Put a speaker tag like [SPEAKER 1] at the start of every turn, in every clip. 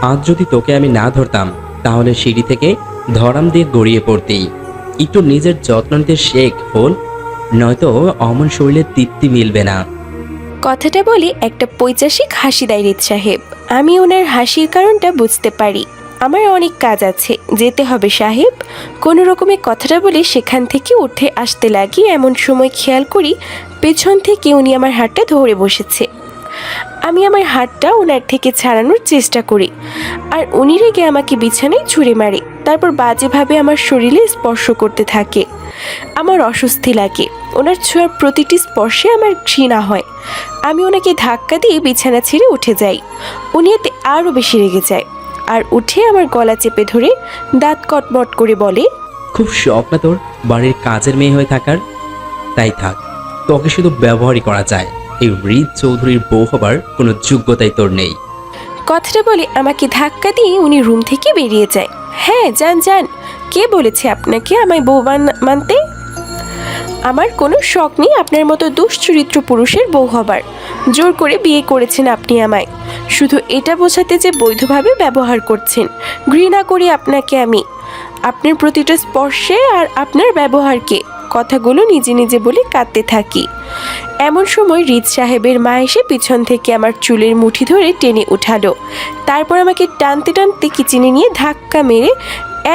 [SPEAKER 1] আজ যদি তোকে আমি না ধরতাম তাহলে সিঁড়ি থেকে ধরাম দিয়ে গড়িয়ে পড়তেই। একটু নিজের যত্ন নিতে শেখ ফোন, নয়তো অমন শরীরে তৃপ্তি মিলবে না।
[SPEAKER 2] কথাটা বলে একটা পৈচাসিক হাসি দেয় রিত সাহেব। আমি ওনার হাসির কারণটা বুঝতে পারি। আমার অনেক কাজ আছে, যেতে হবে সাহেব। কোনো রকমে কথাটা বলে সেখান থেকে উঠে আসতে লাগি, এমন সময় খেয়াল করি পেছন থেকে উনি আমার হাতটা ধরে বসেছে। আমি আমার হাতটা ওনার থেকে ছাড়ানোর চেষ্টা করি, আর উনি রেগে আমাকে বিছানায় ছুঁড়ে মারে। তারপর বাজেভাবে আমার শরীরে স্পর্শ করতে থাকে। আমার অস্বস্তি লাগে, ওনার ছোঁয়ার প্রতিটি স্পর্শে আমার ঘৃণা হয়। আমি ওনাকে ধাক্কা দিয়ে বিছানা ছেড়ে উঠে যাই। উনি এতে আরও বেশি রেগে যায়, আর উঠে আমার গলা চেপে ধরে দাঁত কটমট করে বলে,
[SPEAKER 1] খুব শখ না তোর বাড়ির কাজের মেয়ে হয়ে থাকার? তাই থাক, তোকে শুধু ব্যবহারই করা যায়। এই রিত চৌধুরীর বউ হবার কোনো যোগ্যতাই তোর নেই।
[SPEAKER 2] কথাটা বলে আমাকে ধাক্কা দিয়ে উনি রুম থেকে বেরিয়ে যায়। হ্যাঁ, যান যান। কে বলেছে আপনাকে আমায় বউ মানতে? আমার কোনো শখ নেই আপনার মতো দুশ্চরিত্র পুরুষের বউ হবার। জোর করে বিয়ে করেছেন আপনি আমায়, শুধু এটা বোঝাতে যে বৈধভাবে ব্যবহার করছেন। ঘৃণা করি আপনাকে আমি, আপনার প্রতিটা স্পর্শে আর আপনার ব্যবহারকে। কথাগুলো নিজে নিজে বলে কাঁদতে থাকি। এমন সময় রিত সাহেবের মা এসে পিছন থেকে আমার চুলের মুঠি ধরে টেনে উঠালো। তারপর আমাকে টানতে টানতে কিচেনে নিয়ে ধাক্কা মেরে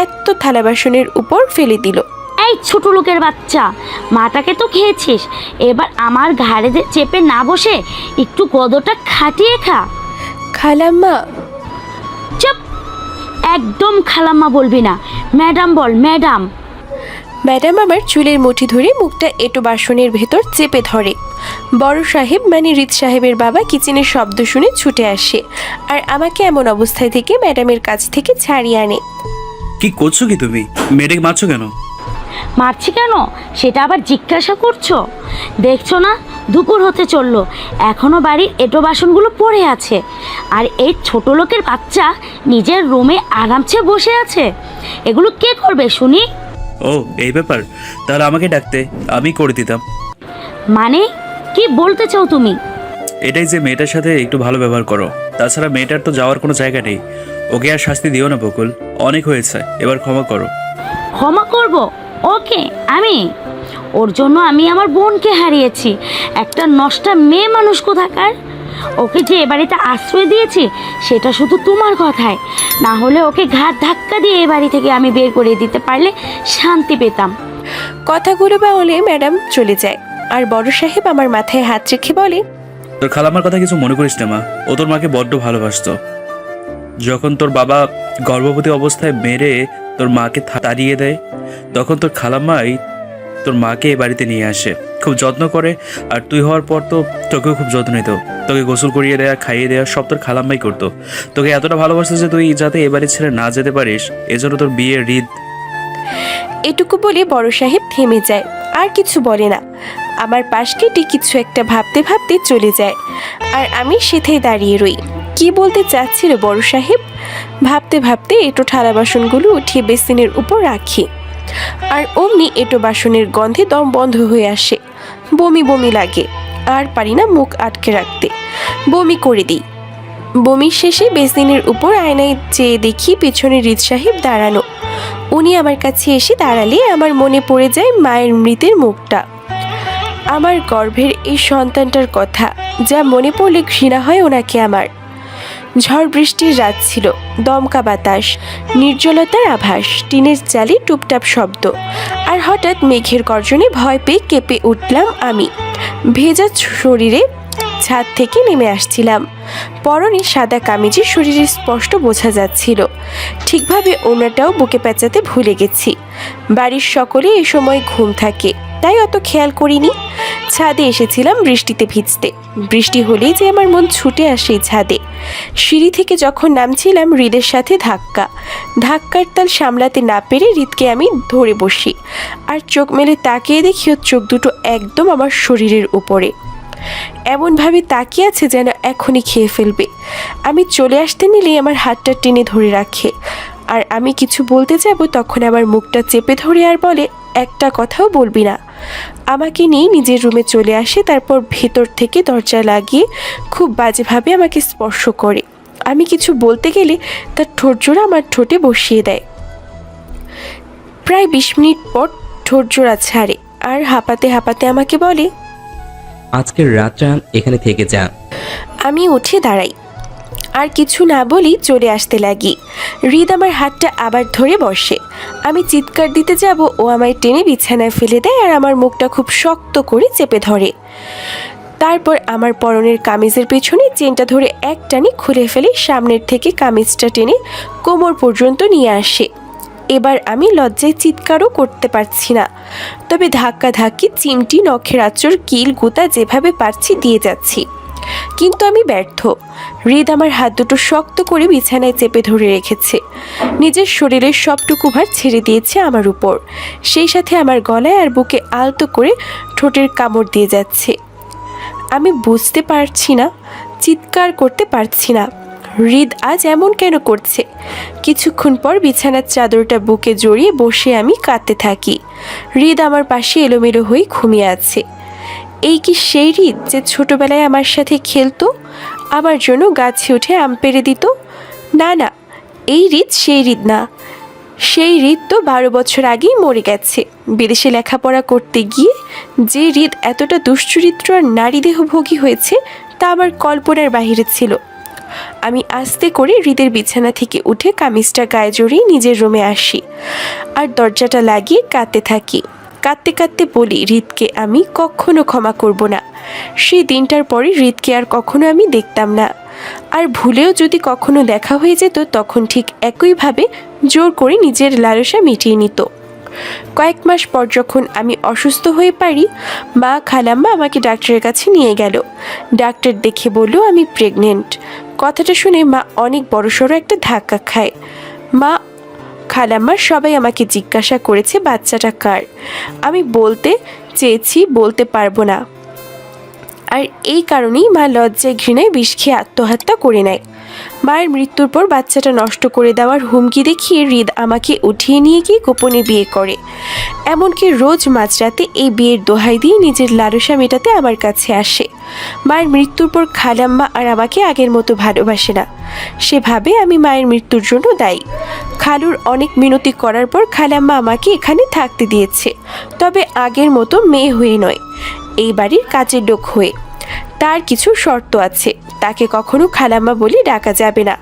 [SPEAKER 2] এত থালা বাসনের উপর ফেলে দিল।
[SPEAKER 3] এই ছোট লোকের বাচ্চা, মাটাকে তো খেয়েছিস, এবার আমার ঘাড়ে চেপে না বসে একটু গদটা খাটিয়ে খা।
[SPEAKER 2] খালাম্মা।
[SPEAKER 3] চুপ, একদম খালাম্মা বলবি না, ম্যাডাম বল, ম্যাডাম।
[SPEAKER 2] ম্যাডাম আমার চুলের মুঠি ধরে মুখটা এঁটো বাসনের ভেতর চেপে ধরে। বড় সাহেব মানে রিত সাহেবের বাবা কিচেনের শব্দ শুনে ছুটে আসে, আর আমাকে এমন অবস্থায় থেকে ম্যাডামের কাছ থেকে ছাড়িয়ে আনে।
[SPEAKER 4] কি করছো কি তুমি? মেয়েটাকে মারছো কেন?
[SPEAKER 3] মারছি কেন সেটা আবার জিজ্ঞাসা করছো? দেখছো না দুপুর হতে চললো, এখনো বাড়ির এঁটো বাসনগুলো পড়ে আছে, আর এই ছোট লোকের বাচ্চা নিজের রুমে আরামসে বসে আছে। এগুলো কে করবে শুনি?
[SPEAKER 4] ও এই ব্যাপার, তাহলে আমাকে ডাকতে, আমি করে দিতাম।
[SPEAKER 3] মানে কি বলতে চাও তুমি?
[SPEAKER 4] এটাই যে মেয়েটার সাথে একটু ভালো ব্যবহার করো। তাছাড়া মেয়েটার তো যাওয়ার কোনো জায়গা নেই। ওকে আর শাস্তি দিও না বকুল, অনেক হয়েছে, এবার ক্ষমা করো।
[SPEAKER 3] ক্ষমা করব? ওকে আমি? ওর জন্য আমি আমার বোনকে হারিয়েছি, একটা নষ্টা মেয়ে মানুষ কোথাকার। ওকে যে এ বাড়িতে আশ্রয় দিয়েছি সেটা শুধু তোমার কথায়, না হলে ওকে ঘাট ধাক্কা দিয়ে এ বাড়ি থেকে আমি বের করে দিতে পারলে শান্তি পেতাম।
[SPEAKER 2] কথাগুলো বলে ম্যাডাম চলে যায়, আর বড় সাহেব আমার মাথায় হাত রেখে বলে,
[SPEAKER 4] তোর খালাম্মার কথা কিছু মনে করিস না মা, ও তোর মাকে বড্ড ভালোবাসতো। যখন তোর বাবা গর্ভবতী অবস্থায় মেরে তোর মাকে তাড়িয়ে দেয়, তখন তোর খালাম্মাই তোর মাকে এ বাড়িতে নিয়ে আসে, খুব যত্ন করে। আর তুই হওয়ার পর তো তোকেও খুব যত্ন নিত, তোকে গোসল করিয়ে দেয়া, খাইয়ে দেওয়া সব তোর খালাম্মাই করতো। তোকে এতটা ভালোবাসতো যে তুই যাতে এ বাড়ি ছেড়ে না যেতে পারিস, এজন্য তোর বিয়ের রিত।
[SPEAKER 2] এটুকু বলে বড় সাহেব থেমে যায়, আর কিছু বলে না। আমার পাশ কেটে কিছু একটা ভাবতে ভাবতে চলে যায়, আর আমি সেথায় দাঁড়িয়ে রই। কি বলতে চাচ্ছিল বড় সাহেব? ভাবতে ভাবতে এঁটো থালা বাসনগুলো উঠিয়ে বেসিনের উপর রাখি, আর অমনি এঁটো বাসনের গন্ধে দম বন্ধ হয়ে আসে। বমি বমি লাগে, আর পারি না মুখ আটকে রাখতে, বমি করে দিই। বমির শেষে বেসিনের উপর আয়নায় চেয়ে দেখি পেছনে রিত সাহেব দাঁড়ানো। উনি আমার কাছে এসে দাঁড়ালে আমার মনে পড়ে যায় মায়ের মৃতের মুখটা, আমার গর্ভের এই সন্তানটার কথা, যা মনে পড়লে ঘৃণা হয় ওনাকে আমার। ঝড় বৃষ্টির রাত ছিল, দমকা বাতাস, নির্জলতার আভাস, টিনের চালে টুপটাপ শব্দ, আর হঠাৎ মেঘের গর্জনে ভয় পেয়ে কেঁপে উঠলাম আমি। ভেজা শরীরে ছাদ থেকে নেমে আসছিলাম। পরনে সাদা কামিজে শরীরে স্পষ্ট বোঝা যাচ্ছিল। ঠিকভাবে ওনাটাও বুকে পেঁচাতে ভুলে গেছি। বাড়ির সকলে এ সময় ঘুম থাকে, তাই অত খেয়াল করিনি। ছাদে এসেছিলাম বৃষ্টিতে ভিজতে, বৃষ্টি হলেই যে আমার মন ছুটে আসে ছাদে। সিঁড়ি থেকে যখন নামছিলাম হৃদের সাথে ধাক্কার তাল সামলাতে না পেরে হৃদকে আমি ধরে বসি, আর চোখ মেলে তাকিয়ে দেখি ওর চোখ দুটো একদম আমার শরীরের উপরে, এমনভাবে তাকিয়ে আছে যেন এখনই খেয়ে ফেলবে। আমি চলে আসতে নিলেই আমার হাতটা টেনে ধরে রাখে, আর আমি কিছু বলতে যাব তখন আমার মুখটা চেপে ধরে আর বলে, একটা কথাও বলবি না। আমাকে নিয়ে নিজের রুমে চলে আসে, তারপর ভেতর থেকে দরজা লাগিয়ে খুব বাজেভাবে আমাকে স্পর্শ করে। আমি কিছু বলতে গেলে তার ঠোঁট জোড়া আমার ঠোঁটে বসিয়ে দেয়। প্রায় 20 মিনিট পর ঠোঁট জোড়া ছাড়ে আর হাঁপাতে হাঁপাতে আমাকে বলে,
[SPEAKER 1] আজকের রাতটা এখানে থেকে যা।
[SPEAKER 2] আমি উঠে দাঁড়াই আর কিছু না বলি চলে আসতে লাগি। হৃদ আমার হাতটা আবার ধরে বসে। আমি চিৎকার দিতে যাব, ও আমায় টেনে বিছানায় ফেলে দেয় আর আমার মুখটা খুব শক্ত করে চেপে ধরে। তারপর আমার পরনের কামিজের পেছনে চেনটা ধরে এক টানি খুলে ফেলে সামনের থেকে কামিজটা টেনে কোমর পর্যন্ত নিয়ে আসে। এবার আমি লজ্জায় চিৎকারও করতে পারছি না, তবে ধাক্কা ধাক্কি চিমটি নখের আঁচড় কিল গুতা যেভাবে পারছি দিয়ে যাচ্ছি, কিন্তু আমি ব্যর্থ। হৃদ আমার হাত দুটো শক্ত করে বিছানায় চেপে ধরে রেখেছে, নিজের শরীরের সবটুকু ভার ছেড়ে দিয়েছে আমার উপর, সেই সাথে আমার গলায় আর বুকে আলতো করে ঠোঁটের কামড় দিয়ে যাচ্ছে। আমি বুঝতে পারছি না, চিৎকার করতে পারছি না। হৃদ আজ এমন কেন করছে? কিছুক্ষণ পর বিছানার চাদরটা বুকে জড়িয়ে বসে আমি কাঁদতে থাকি। হৃদ আমার পাশে এলোমেলো হয়ে ঘুমিয়ে আছে। এই কি সেই হৃদ যে ছোটবেলায় আমার সাথে খেলতো, আমার জন্য গাছে উঠে আম পেড়ে দিত? না না, এই হৃদ সেই হৃদ না। সেই হৃদ তো 12 বছর আগেই মরে গেছে। বিদেশে লেখাপড়া করতে গিয়ে যে হৃদ এতটা দুশ্চরিত্র আর নারী দেহভোগী হয়েছে তা আমার কল্পনার বাহিরে ছিল। আমি আস্তে করে হৃদের বিছানা থেকে উঠে কামিজটা গায়ে জড়িয়ে নিজের রুমে আসি আর দরজাটা লাগিয়ে কাঁদতে থাকি। কাঁদতে কাঁদতে বলি, হৃদকে আমি কখনো ক্ষমা করব না। সেই দিনটার পরে হৃদকে আর কখনো আমি দেখতাম না, আর ভুলেও যদি কখনো দেখা হয়ে যেত তখন ঠিক একইভাবে জোর করে নিজের লালসা মিটিয়ে নিত। কয়েক মাস পর যখন আমি অসুস্থ হয়ে পারি, মা খালাম্মা আমাকে ডাক্তারের কাছে নিয়ে গেল। ডাক্তার দেখে বলল আমি প্রেগনেন্ট। কথাটা শুনে মা অনেক বড়সড় একটা ধাক্কা খায়। মা খালাম্মা সবাই আমাকে জিজ্ঞাসা করেছে বাচ্চাটা কার। আমি বলতে চেয়েছি বলতে পারবো না, আর এই কারণেই মা লজ্জায় ঘৃণায় বিষ খেয়ে আত্মহত্যা করে নেয়। মায়ের মৃত্যুর পর বাচ্চাটা নষ্ট করে দেওয়ার হুমকি দেখিয়ে হৃদ আমাকে উঠিয়ে নিয়ে গিয়ে গোপনে বিয়ে করে। এমনকি রোজ মাঝরাতে এই বিয়ের দোহাই দিয়ে নিজের লালসা মেটাতে আমার কাছে আসে। মায়ের মৃত্যুর পর খালাম্মা আর আমাকে আগের মতো ভালোবাসে না। সেভাবে আমি মায়ের মৃত্যুর জন্য দায়ী। খালুর অনেক মিনতি করার পর খালাম্মা আমাকে এখানে থাকতে দিয়েছে, তবে আগের মতো মেয়ে হয়ে নয়, এই বাড়ির কাজের লোক হয়ে। তার কিছু শর্ত আছে। তাকে কখনো খালাম্মা বলে ডাকা যাবে না,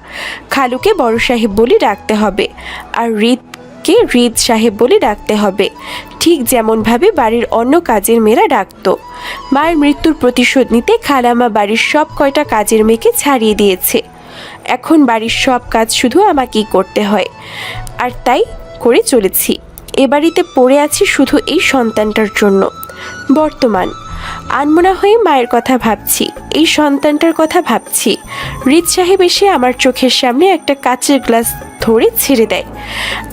[SPEAKER 2] খালুকে বড় সাহেব বলে ডাকতে হবে, আর হৃদকে হৃদ সাহেব বলে ডাকতে হবে, ঠিক যেমনভাবে বাড়ির অন্য কাজের মেয়েরা ডাকতো। মায়ের মৃত্যুর প্রতিশোধ নিতে খালাম্মা বাড়ির সব কয়টা কাজের মেয়েকে ছাড়িয়ে দিয়েছে। এখন বাড়ির সব কাজ শুধু আমাকেই করতে হয়, আর তাই করে চলেছি। এ বাড়িতে পড়ে আছি শুধু এই সন্তানটার জন্য। বর্তমান আনমনা হয়ে মায়ের কথা ভাবছি, এই সন্তানটার কথা ভাবছি। হৃদ সাহেব এসে আমার চোখের সামনে একটা কাচের গ্লাস ধরে ছেড়ে দেয়,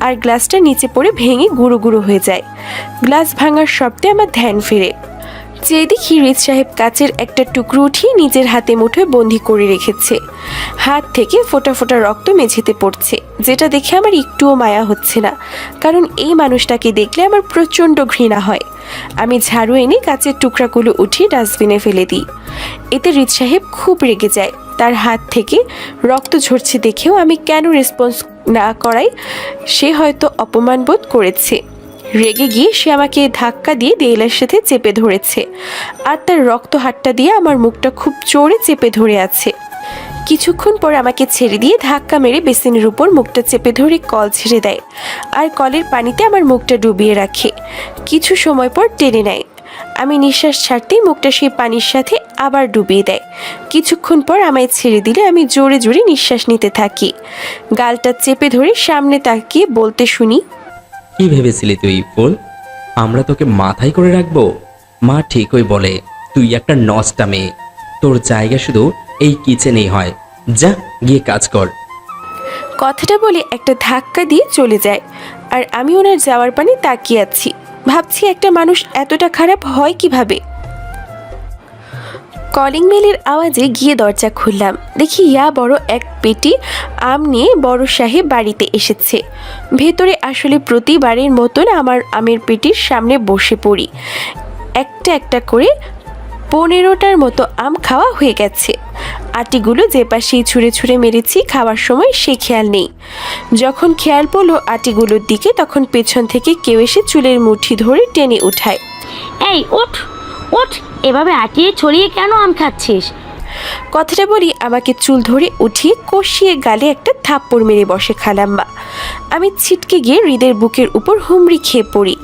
[SPEAKER 2] আর গ্লাসটা নিচে পড়ে ভেঙে গুঁড়ো গুঁড়ো হয়ে যায়। গ্লাস ভাঙার শব্দে আমার ধ্যান ফেরে। যে দেখি হৃদ সাহেব কাচের একটা টুকরো উঠিয়ে নিজের হাতে মুঠোয় বন্দি করে রেখেছে। হাত থেকে ফোঁটা ফোঁটা রক্ত মেঝেতে পড়ছে, যেটা দেখে আমার একটুও মায়া হচ্ছে না, কারণ এই মানুষটাকে দেখলে আমার প্রচণ্ড ঘৃণা হয়। আমি ঝাড়ু এনে কাচের টুকরাগুলো উঠিয়ে ডাস্টবিনে ফেলে দিই। এতে হৃদ সাহেব খুব রেগে যায়। তার হাত থেকে রক্ত ঝরছে দেখেও আমি কেন রেসপন্স না করাই সে হয়তো অপমান বোধ করেছে। রেগে গিয়ে সে আমাকে ধাক্কা দিয়ে দেয়ালের সাথে চেপে ধরেছে, আর তার রক্ত হাতটা দিয়ে আমার মুখটা খুব জোরে চেপে ধরে আছে। কিছুক্ষণ পর আমাকে ছেড়ে দিয়ে ধাক্কা মেরে বেসিনের উপর মুখটা চেপে ধরে কল ছেড়ে দেয়, আর কলের পানিতে আমার মুখটা ডুবিয়ে রাখে। কিছু সময় পর টেনে নেয়। আমি নিঃশ্বাস ছাড়তেই মুখটা সেই পানির সাথে আবার ডুবিয়ে দেয়। কিছুক্ষণ পর আমায় ছেড়ে দিলে আমি জোরে জোরে নিঃশ্বাস নিতে থাকি। গালটা চেপে ধরে সামনে তাকিয়ে বলতে শুনি,
[SPEAKER 1] কি ভেবেছিলি তুই ফুল? আমরা তোকে মাথায় করে রাখবো? মা ঠিকই বলে, তুই একটা নষ্টা মেয়ে। তোর জায়গা শুধু এই কিচেনেই হয়, যা গিয়ে কাজ কর।
[SPEAKER 2] কথাটা বলে একটা ধাক্কা দিয়ে চলে যায়, আর আমি ওনার যাওয়ার পানে তাকিয়ে আছি। ভাবছি একটা মানুষ এতটা খারাপ হয় কিভাবে। কলিং বেলের আওয়াজে গিয়ে দরজা খুললাম। দেখি ইয়া বড় এক পেটি আম নিয়ে বড় সাহেব বাড়িতে এসেছে। ভেতরে আসলে প্রতিবারের মতন আমার আমের পেটির সামনে বসে পড়ি। একটা একটা করে 15টার মতো আম খাওয়া হয়ে গেছে। আটিগুলো যে পাশেই ছুঁড়ে ছুঁড়ে মেরেছি খাওয়ার সময় সে খেয়াল নেই। যখন খেয়াল পড়লো আটিগুলোর দিকে, তখন পেছন থেকে কেউ এসে চুলের মুঠি ধরে টেনে উঠায়।
[SPEAKER 3] এই ওঠ ওঠ, এভাবে আটিয়ে ছড়িয়ে কেন আম খাচ্ছিস?
[SPEAKER 2] কথাটা বলি আমাকে চুল ধরে উঠিয়ে কষিয়ে গালে একটা থাপ্পড় মেরে বসে খালাম্মা। আমি ছিটকে গিয়ে হৃদের বুকের উপর হুমড়ি খেয়ে পড়ি।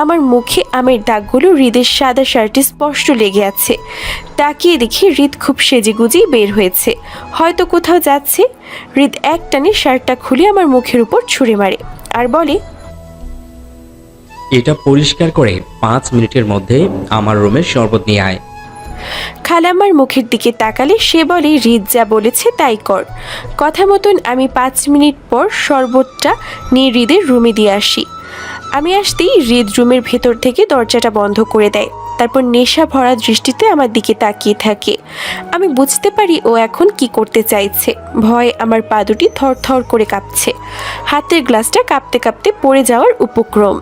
[SPEAKER 2] আমার মুখে আমের দাগগুলো হৃদের সাদা শার্টে স্পষ্ট লেগে আছে। তাকিয়ে দেখি হৃদ খুব সেজেগুজেই বের হয়েছে, হয়তো কোথাও যাচ্ছে। হৃদ এক টানে শার্টটা খুলে আমার মুখের উপর ছুঁড়ে মারে আর বলে,
[SPEAKER 1] এটা পরিষ্কার করে 5 মিনিটের মধ্যে আমার রুমে শরবত নিয়ে আয়।
[SPEAKER 2] খালাম্মার মুখের দিকে তাকালে সে বলে, হৃদ যা বলেছে তাই কর। কথা মতন আমি 5 মিনিট পর শরবতটা নিয়ে হৃদের রুমে দিয়ে আসি। আমি আসতেই হৃদ রুমের ভেতর থেকে দরজাটা বন্ধ করে দেয়। তারপর নেশা ভরা দৃষ্টিতে আমার দিকে তাকিয়ে থাকে। আমি বুঝতে পারি ও এখন কি করতে চাইছে। ভয়ে আমার পা দুটি থরথর করে কাঁপছে। হাতের গ্লাসটা কাঁপতে কাঁপতে পড়ে যাওয়ার উপক্রম।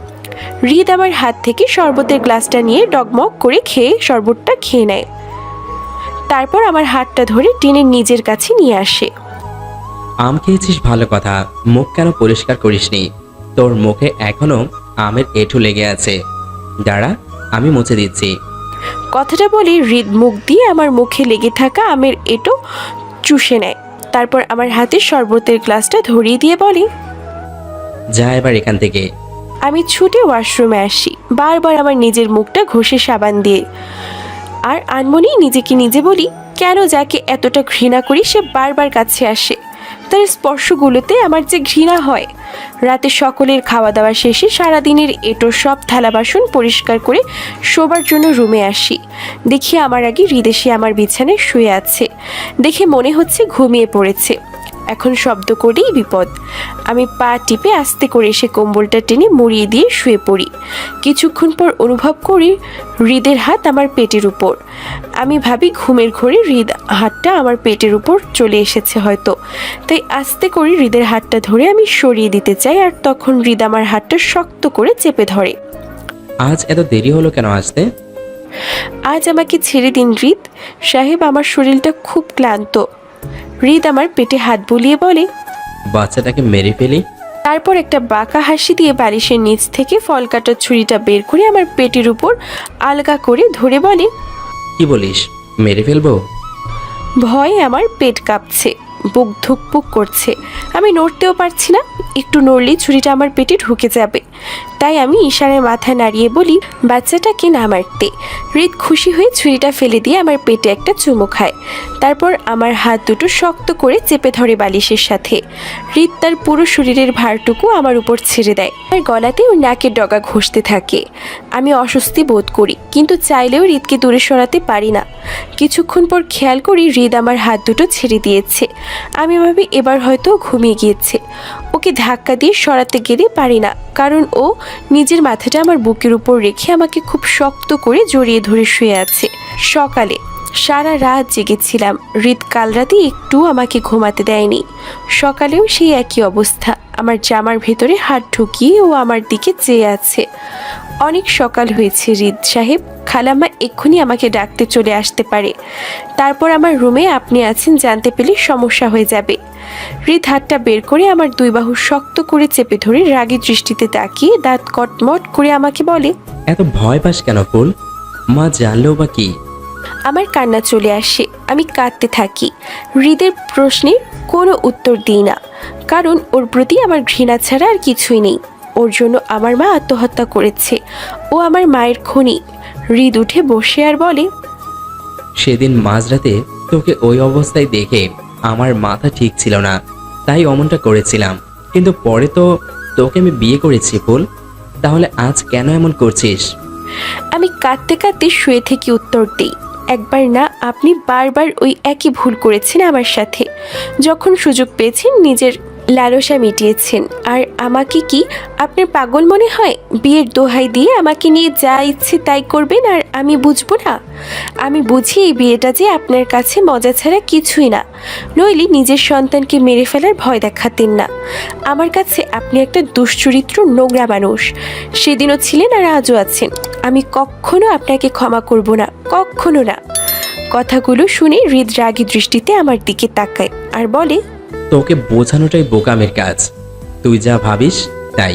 [SPEAKER 2] হৃদ আমার হাত থেকে শরবতের গ্লাসটা নিয়ে ডগমগ করে শরবতটা খেয়ে নেয়। তারপর আমার হাতটা ধরে টেনে নিজের কাছে নিয়ে আসে।
[SPEAKER 1] আম খেয়েছিস ভালো কথা, মুখ কেন পরিষ্কার করিসনি? তোর মুখে এখনো আমের এঁঠো লেগে আছে। দাঁড়া, আমি মুছে দিচ্ছি।
[SPEAKER 2] কথাটা বলে হৃদ মুখ দিয়ে আমার মুখে লেগে থাকা আমের এঁটো চুষে নেয়। তারপর আমার হাতে শরবতের গ্লাসটা ধরিয়ে দিয়ে বলে,
[SPEAKER 1] যা এবার এখান থেকে।
[SPEAKER 2] আমি ছুটে ওয়াশরুমে আসি, বারবার আমার নিজের মুখটা ঘষে সাবান দিয়ে। আর আনমনেই নিজেকে নিজে বলি, কেন যাকে এতটা ঘৃণা করি সে বারবার কাছে আসে। তার স্পর্শগুলোতে আমার যে ঘৃণা হয়। রাতে সকলের খাওয়া দাওয়া শেষে সারাদিনের এঁটো সব থালা বাসন পরিষ্কার করে শোবার জন্য রুমে আসি। দেখি আমার আগে হৃদ এসে আমার বিছানায় শুয়ে আছে। দেখে মনে হচ্ছে ঘুমিয়ে পড়েছে। এখন শব্দ করেই বিপদ। আমি পা টিপে আস্তে করে এসে কম্বলটা টেনে মুড়িয়ে দিয়ে শুয়ে পড়ি। কিছুক্ষণ পর অনুভব করি হৃদের হাত আমার পেটের উপর। আমি ভাবি ঘুমের ঘোরে হৃদ হাতটা আমার পেটের উপর চলে এসেছে হয়তো। তাই আস্তে করে হৃদের হাতটা ধরে আমি সরিয়ে দিতে চাই, আর তখন হৃদ আমার হাতটা শক্ত করে চেপে ধরে।
[SPEAKER 1] আজ এত দেরি হলো কেন আসতে?
[SPEAKER 2] আজ আমাকে ছেড়ে দিন হৃদ সাহেব, আমার শরীরটা খুব ক্লান্ত। হৃদ আমার পেটে হাত বুলিয়ে বলে,
[SPEAKER 1] বাচ্চাটাকে মেরে ফেলি।
[SPEAKER 2] তারপর একটা বাঁকা হাসি দিয়ে বালিশের নিচ থেকে ফল কাটার ছুরিটা বের করে আমার পেটের উপর আলগা করে ধরে বলে,
[SPEAKER 1] কি বলিস, মেরে ফেলবো?
[SPEAKER 2] ভয়ে আমার পেট কাঁপছে, বুক ধুকপুক করছে। আমি নড়তেও পারছি না। একটু নড়লেই ছুরিটা আমার পেটে ঢুকে যাবে। তাই আমি ইশারায় মাথা নাড়িয়ে বলি, বাচ্চাটাকে না মারতে। হৃদ খুশি হয়ে ছুরিটা ফেলে দিয়ে আমার পেটে একটা চুমু খায়। তারপর আমার হাত দুটো শক্ত করে চেপে ধরে বালিশের সাথে। হৃদ তার পুরো শরীরের ভারটুকু আমার উপর ছেড়ে দেয়। আর গলাতে ওর নাকের ডগা ঘষতে থাকে। আমি অস্বস্তি বোধ করি, কিন্তু চাইলেও হৃদকে দূরে সরাতে পারি না। কিছুক্ষণ পর খেয়াল করি হৃদ আমার হাত দুটো ছেড়ে দিয়েছে। আমি ভাবি এবার হয়তো ঘুমিয়ে গিয়েছে। ওকে ধাক্কা দিয়ে সরাতে গেলে পারি না, কারণ ও নিজের মাথাটা আমার বুকের উপর রেখে আমাকে খুব শক্ত করে জড়িয়ে ধরে শুয়ে আছে। সকালে সারা রাত জেগেছিলাম। হৃদ কাল রাতে একটু আমাকে ঘুমাতে দেয়নি। সকালেও সেই একই অবস্থা। আমার জামার ভেতরে হাত ঢুকিয়ে ও আমার দিকে চেয়ে আছে। অনেক সকাল হয়েছে হৃদ সাহেব, খালাম্মা এক্ষুনি আমাকে ডাকতে চলে আসতে পারে। তারপর আমার রুমে আপনি আছেন জানতে পেলে সমস্যা হয়ে যাবে। হৃদ হাতটা বের করে আমার দুই বাহু শক্ত করে চেপে ধরে রাগী দৃষ্টিতে তাকিয়ে দাঁত কটমট করে আমাকে বলে,
[SPEAKER 1] এত ভয় পাস কেন ফুল? মা জানলেও বা কি?
[SPEAKER 2] আমার কান্না চলে আসে। আমি কাঁদতে থাকি। হৃদের প্রশ্নে কোনো উত্তর দিই না, কারণ ওর প্রতি আমার ঘৃণা ছাড়া আর কিছুই নেই। ওর জন্য আমার মা আত্মহত্যা করেছে। ও আমার মায়ের খনি। হৃদ উঠে বসে আর বলে,
[SPEAKER 1] সেদিন মাঝরাতে তোকে ওই অবস্থায় দেখে আমার মাথা ঠিক ছিল না, তাই অমনটা করেছিলাম। কিন্তু পরে তো তোকে আমি বিয়ে করেছি ফুল, তাহলে আজ কেন এমন করছিস?
[SPEAKER 2] আমি কাঁদতে কাঁদতে শুয়ে থেকে উত্তর দিই, একবার না আপনি বারবার ওই একই ভুল করেছেন আমার সাথে। যখন সুযোগ পেয়েছেন নিজের লালসা মিটিয়েছেন। আর আমাকে কি আপনার পাগল মনে হয়? বিয়ের দোহাই দিয়ে আমাকে নিয়ে যা ইচ্ছে তাই করবেন আর আমি বুঝবো না? আমি বুঝি এই বিয়েটা যে আপনার কাছে মজা ছাড়া কিছুই না, নইলে নিজের সন্তানকে মেরে ফেলার ভয় দেখাতেন না। আমার কাছে আপনি একটা দুশ্চরিত্র নোংরা মানুষ, সেদিনও ছিলেন আর আজও আছেন। আমি কখনো আপনাকে ক্ষমা করব না, কখনো না। কথাগুলো শুনে হৃদ রাগী দৃষ্টিতে আমার দিকে তাকায় আর বলে,
[SPEAKER 1] তোকে বোঝানোটাই বোকামের কাজ। তুই যা ভাবিস তাই।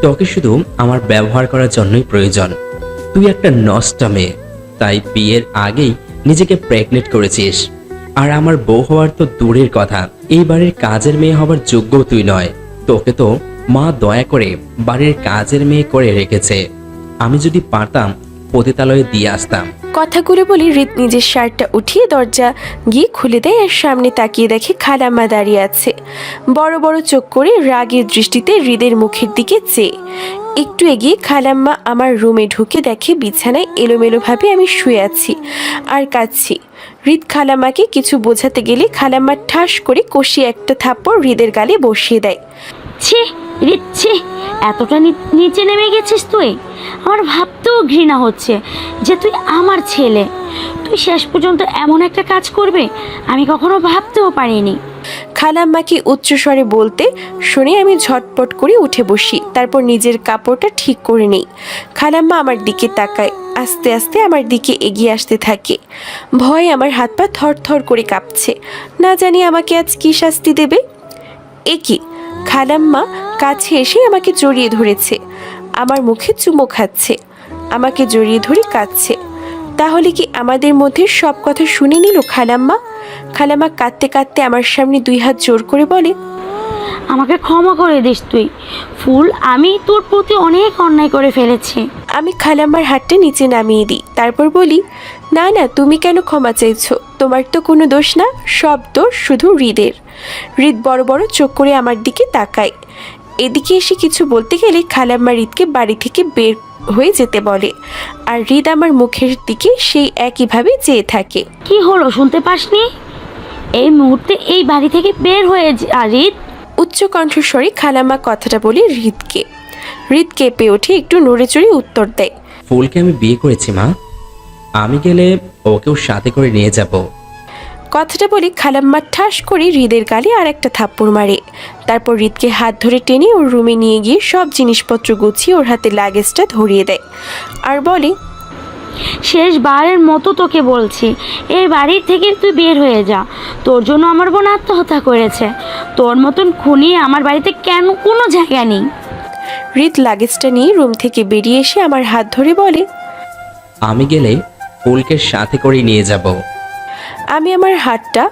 [SPEAKER 1] তোকে শুধু আমার ব্যবহার করার জন্যই প্রয়োজন। তুই একটা নষ্টা মেয়ে, তাই বিয়ের আগেই নিজেকে প্রেগনেন্ট করেছিস। আর আমার বউ হওয়ার তো দূরের কথা, এই বাড়ির কাজের মেয়ে হবার যোগ্য তুই নয়। তোকে তো মা দয়া করে বাড়ির কাজের মেয়ে করে রেখেছে। আমি যদি পারতাম পতিতালয়ে দিয়ে আসতাম।
[SPEAKER 2] কথাগুলো বলে হৃদ নিজের শার্টটা উঠিয়ে দরজা গিয়ে খুলে দেয় আর সামনে তাকিয়ে দেখে খালাম্মা দাঁড়িয়ে আছে, বড় বড় চোখ করে রাগের দৃষ্টিতে হৃদের মুখের দিকে চেয়ে। একটু এগিয়ে খালাম্মা আমার রুমে ঢুকে দেখে বিছানায় এলোমেলোভাবে আমি শুয়ে আছি আর কাঁদছি। হৃদ খালাম্মাকে কিছু বোঝাতে গেলে খালাম্মা ঠাস করে কষিয়ে একটা থাপ্পড় হৃদের গালে বসিয়ে দেয়।
[SPEAKER 3] ছি রিচ্ছি, এতটা নিচে নেমে গেছিস তুই? আমার ভাবতেও ঘৃণা হচ্ছে যে তুই আমার ছেলে। তুই শেষ পর্যন্ত এমন একটা কাজ করবে আমি কখনো ভাবতেও পারিনি।
[SPEAKER 2] খালাম্মাকে উচ্চস্বরে বলতে শুনে আমি ঝটপট করে উঠে বসি, তারপর নিজের কাপড়টা ঠিক করে নেই। খালাম্মা আমার দিকে তাকায়, আস্তে আস্তে আমার দিকে এগিয়ে আসতে থাকে। ভয়ে আমার হাত পা থরথর করে কাঁপছে, না জানি আমাকে আজ কী শাস্তি দেবে। কি খালাম্মা কাছে এসে আমাকে জড়িয়ে ধরেছে, আমার মুখে চুমো খাচ্ছে, আমাকে জড়িয়ে ধরে কাঁদছে। তাহলে কি আমাদের মধ্যে সব কথা শুনে নিল খালাম্মা? খালাম্মা কাঁদতে কাঁদতে আমার সামনে দুই হাত জোর করে বলে,
[SPEAKER 3] আমাকে ক্ষমা করে দিস তুই ফুল, আমি তোর প্রতি অনেক অন্যায় করে ফেলেছি।
[SPEAKER 2] আমি খালাম্মার হাতটা নিচে নামিয়ে দিই, তারপর বলি, না না, তুমি কেন ক্ষমা চাইছো? তোমার তো কোনো দোষ না, সব দোষ শুধু হৃদের। হৃদ বড় বড় চোখ করে আমার দিকে তাকায়। এদিকে এসে কিছু বলতে গেলে খালাম্মা হৃদকে বাড়ি থেকে বের হয়ে যেতে বলে, আর হৃদ আমার মুখের দিকে সেই একইভাবে চেয়ে থাকে।
[SPEAKER 3] কি হলো শুনতে পাসনি? এই মুহূর্তে এই বাড়ি থেকে বের হয়ে যা রিত।
[SPEAKER 2] উচ্চ কণ্ঠস্বরে খালাম্মা কথাটা বলে হৃদকে। হৃদ কেঁপে ওঠে, একটু নড়ে চড়ে উত্তর দেয়,
[SPEAKER 1] ফুলকে আমি বিয়ে করেছি মা, আমি গেলে ওকেও সাথে করে নিয়ে যাব।
[SPEAKER 2] কথাটা বলে খালাম্মা ঠাস করে হৃদের গালে আর একটা থাপ্পড় মারে। তারপর হৃদকে হাত ধরে টেনে ওর রুমে নিয়ে গিয়ে সব জিনিসপত্র গুছিয়ে ওর হাতে লাগেজটা ধরিয়ে দেয় আর বলে,
[SPEAKER 3] শেষবারের মতো তোকে বলছি, এই বাড়ির থেকে তুই বের হয়ে যা। তোর জন্য আমার বোন আত্মহত্যা করেছে। তোর মতন খুনি আমার বাড়িতে কেন কোনো জায়গা নেই।
[SPEAKER 2] হৃদ লাগেজটা নিয়ে রুম থেকে বেরিয়ে এসে আমার হাত ধরে বলে,
[SPEAKER 1] আমি গেলে ফুলকে সাথে করে নিয়ে যাব।
[SPEAKER 2] আমি আমার হাতটা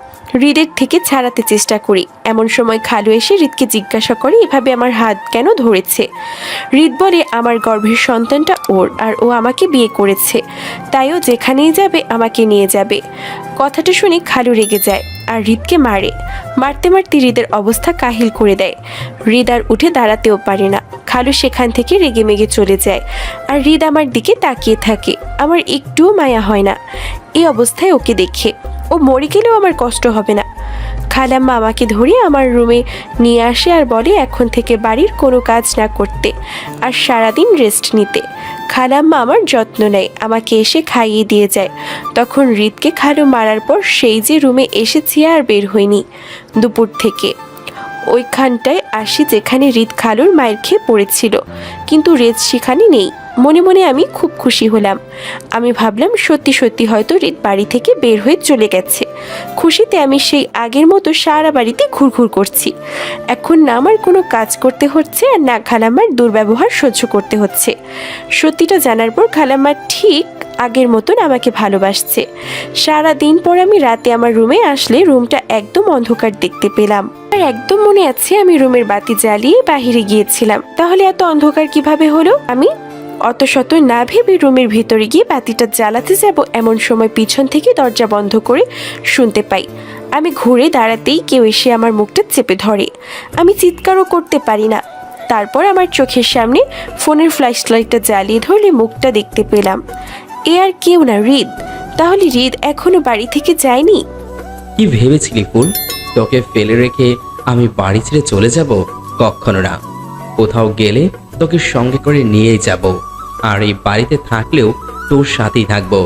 [SPEAKER 2] হৃদের থেকে ছাড়াতে চেষ্টা করি। এমন সময় খালু এসে হৃদকে জিজ্ঞাসা করে এভাবে আমার হাত কেন ধরেছে। হৃদ বলে, আমার গর্ভের সন্তানটা ওর, আর ও আমাকে বিয়ে করেছে, তাই ও যেখানেই যাবে আমাকে নিয়ে যাবে। কথাটা শুনে খালু রেগে যায় আর হৃদকে মারে। মারতে মারতে হৃদের অবস্থা কাহিল করে দেয়। হৃদ আর উঠে দাঁড়াতেও পারে না। খালু সেখান থেকে রেগে মেগে চলে যায় আর হৃদ আমার দিকে তাকিয়ে থাকে। আমার একটুও মায়া হয় না এই অবস্থায় ওকে দেখে। ও মরে গেলেও আমার কষ্ট হবে না। খালাম্মা আমাকে ধরে আমার রুমে নিয়ে আসে আর বলে এখন থেকে বাড়ির কোনো কাজ না করতে আর সারাদিন রেস্ট নিতে। খালাম্মা আমার যত্ন নেয়, আমাকে এসে খাইয়ে দিয়ে যায়। তখন হৃদকে খালু মারার পর সেই যে রুমে এসেছি আর বের হইনি দুপুর থেকে। ওইখানটায় আসি যেখানে হৃদ খালুর মায়ের খেয়ে পড়েছিল, কিন্তু হৃদ সেখানে নেই। মনে মনে আমি খুব খুশি হলাম। আমি ভাবলাম সত্যি সত্যি হয়তো হৃদ বাড়ি থেকে বের হয়ে চলে গেছে। খুশিতে আমি সেই আগের মতো সারা বাড়িতে ঘুরঘুর করছি। এখন না আমার কোনো কাজ করতে হচ্ছে আর না খালাম্মার দুর্ব্যবহার সহ্য করতে হচ্ছে। সত্যিটা জানার পর খালাম্মা ঠিক আগের মতন আমাকে ভালোবাসছে। সারা দিন পর আমি রাতে আমার রুমে আসলে রুমটা একদম অন্ধকার দেখতে পেলাম। আর একদম মনে আছে আমি রুমের বাতি জ্বালিয়ে বাহিরে গিয়েছিলাম, তাহলে এত অন্ধকার কিভাবে হলো? আমি অত শত না ভেবে রুমের ভিতরে গিয়ে বাতিটা জ্বালাতে যাব, এমন সময় পিছন থেকে দরজা বন্ধ করে শুনতে পাই। আমি ঘুরে দাঁড়াতেই কেউ এসে আমার মুখটা চেপে ধরে। আমি চিৎকারও করতে পারি না। তারপর আমার চোখের সামনে ফোনের ফ্ল্যাশ লাইটটা জ্বালিয়ে ধরলে মুখটা দেখতে পেলাম। এ আর কেউ না, হৃদ। তাহলে হৃদ এখনো বাড়ি থেকে যায়নি?
[SPEAKER 1] কি ভেবেছিলি ফুল? তোকে ফেলে রেখে আমি বাড়ি ছেড়ে চলে যাব? কখনো না। কোথাও গেলে তোকে সঙ্গে করে নিয়েই যাব, আর এই বাড়িতে থাকলেও তোর সাথেই থাকবো।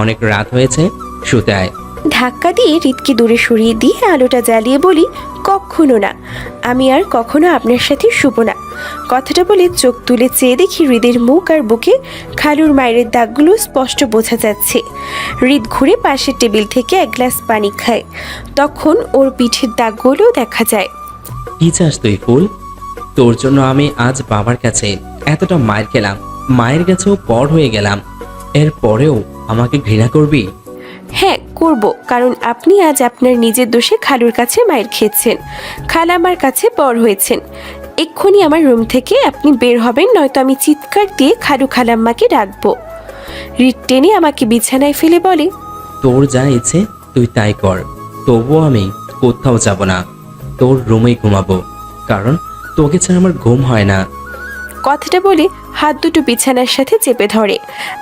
[SPEAKER 1] অনেক রাত হয়েছে, শুতে আয়।
[SPEAKER 2] ধাক্কা দিয়ে হৃদকে দূরে সরিয়ে দিয়ে আলোটা জ্বালিয়ে বলি, কখনো না, আমি আর কখনো আপনার সাথে শুব না। কথাটা বলে চোখ তুলে চেয়ে দেখি হৃদের মুখ আর বুকে খালুর মায়ের দাগগুলো স্পষ্ট বোঝা যাচ্ছে। হৃদ ঘুরে পাশের টেবিল থেকে এক গ্লাস পানি খায়, তখন ওর পিঠের দাগগুলো দেখা যায়।
[SPEAKER 1] কি চাস তুই ফুল? তোর জন্য আমি আজ বাবার কাছে এতটা মায়ের খেলাম, মায়ের কাছেও পর হয়ে গেলাম, এরপরেও আমাকে ঘৃণা করবি?
[SPEAKER 2] হ্যাঁ করব, কারণ আপনি আজ আপনার নিজের দোষে খালুর কাছে মায়ের খেয়েছেন, খালামার কাছে বড় হয়েছেন। এক্ষুনি আমার রুম থেকে আপনি বের হবেন, নয়তো আমি চিৎকার দিয়ে খালু খালাম্মাকে ডাকবো। হৃদ টেনে আমাকে বিছানায় ফেলে বলে,
[SPEAKER 1] তোর যা ইচ্ছে তুই তাই কর, তবুও আমি কোথাও যাব না, তোর রুমেই ঘুমাবো, কারণ তোকে ছাড়া আমার ঘুম হয় না।
[SPEAKER 2] কথাটা বলে হাত দুটো বিছানার সাথে চেপে ধরে।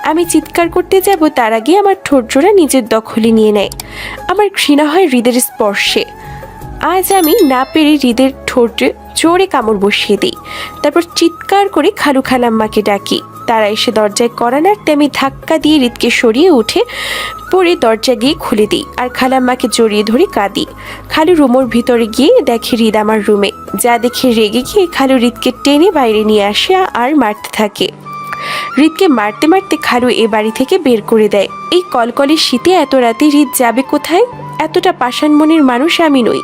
[SPEAKER 2] আমি চিৎকার করতে যাব তার আগে আমার ঠোঁট জোড়া নিজের দখলে নিয়ে নেয়। আমার ঘৃণা হয় হৃদের স্পর্শে। আজ আমি না পেরে হৃদের ঠোঁটে জোরে কামড় বসিয়ে দিই, তারপর চিৎকার করে খালু খালাম্মাকে ডাকি। তারা এসে দরজায় কড়া নাড়তে আমি ধাক্কা দিয়ে হৃদকে সরিয়ে উঠে পরে দরজা গিয়ে খুলে দিই আর খালাম্মাকে জড়িয়ে ধরে কাঁদি। খালু রুমের ভিতরে গিয়ে দেখে হৃদ আমার রুমে, যা দেখে রেগে গিয়ে খালু হৃদকে টেনে বাইরে নিয়ে আসে আর মারতে থাকে। হৃদকে মারতে মারতে খালু এ বাড়ি থেকে বের করে দেয়। এই কলকলে শীতে এত রাতে হৃদ যাবে কোথায়? এতটা পাষাণ মনের মানুষ আমি নই।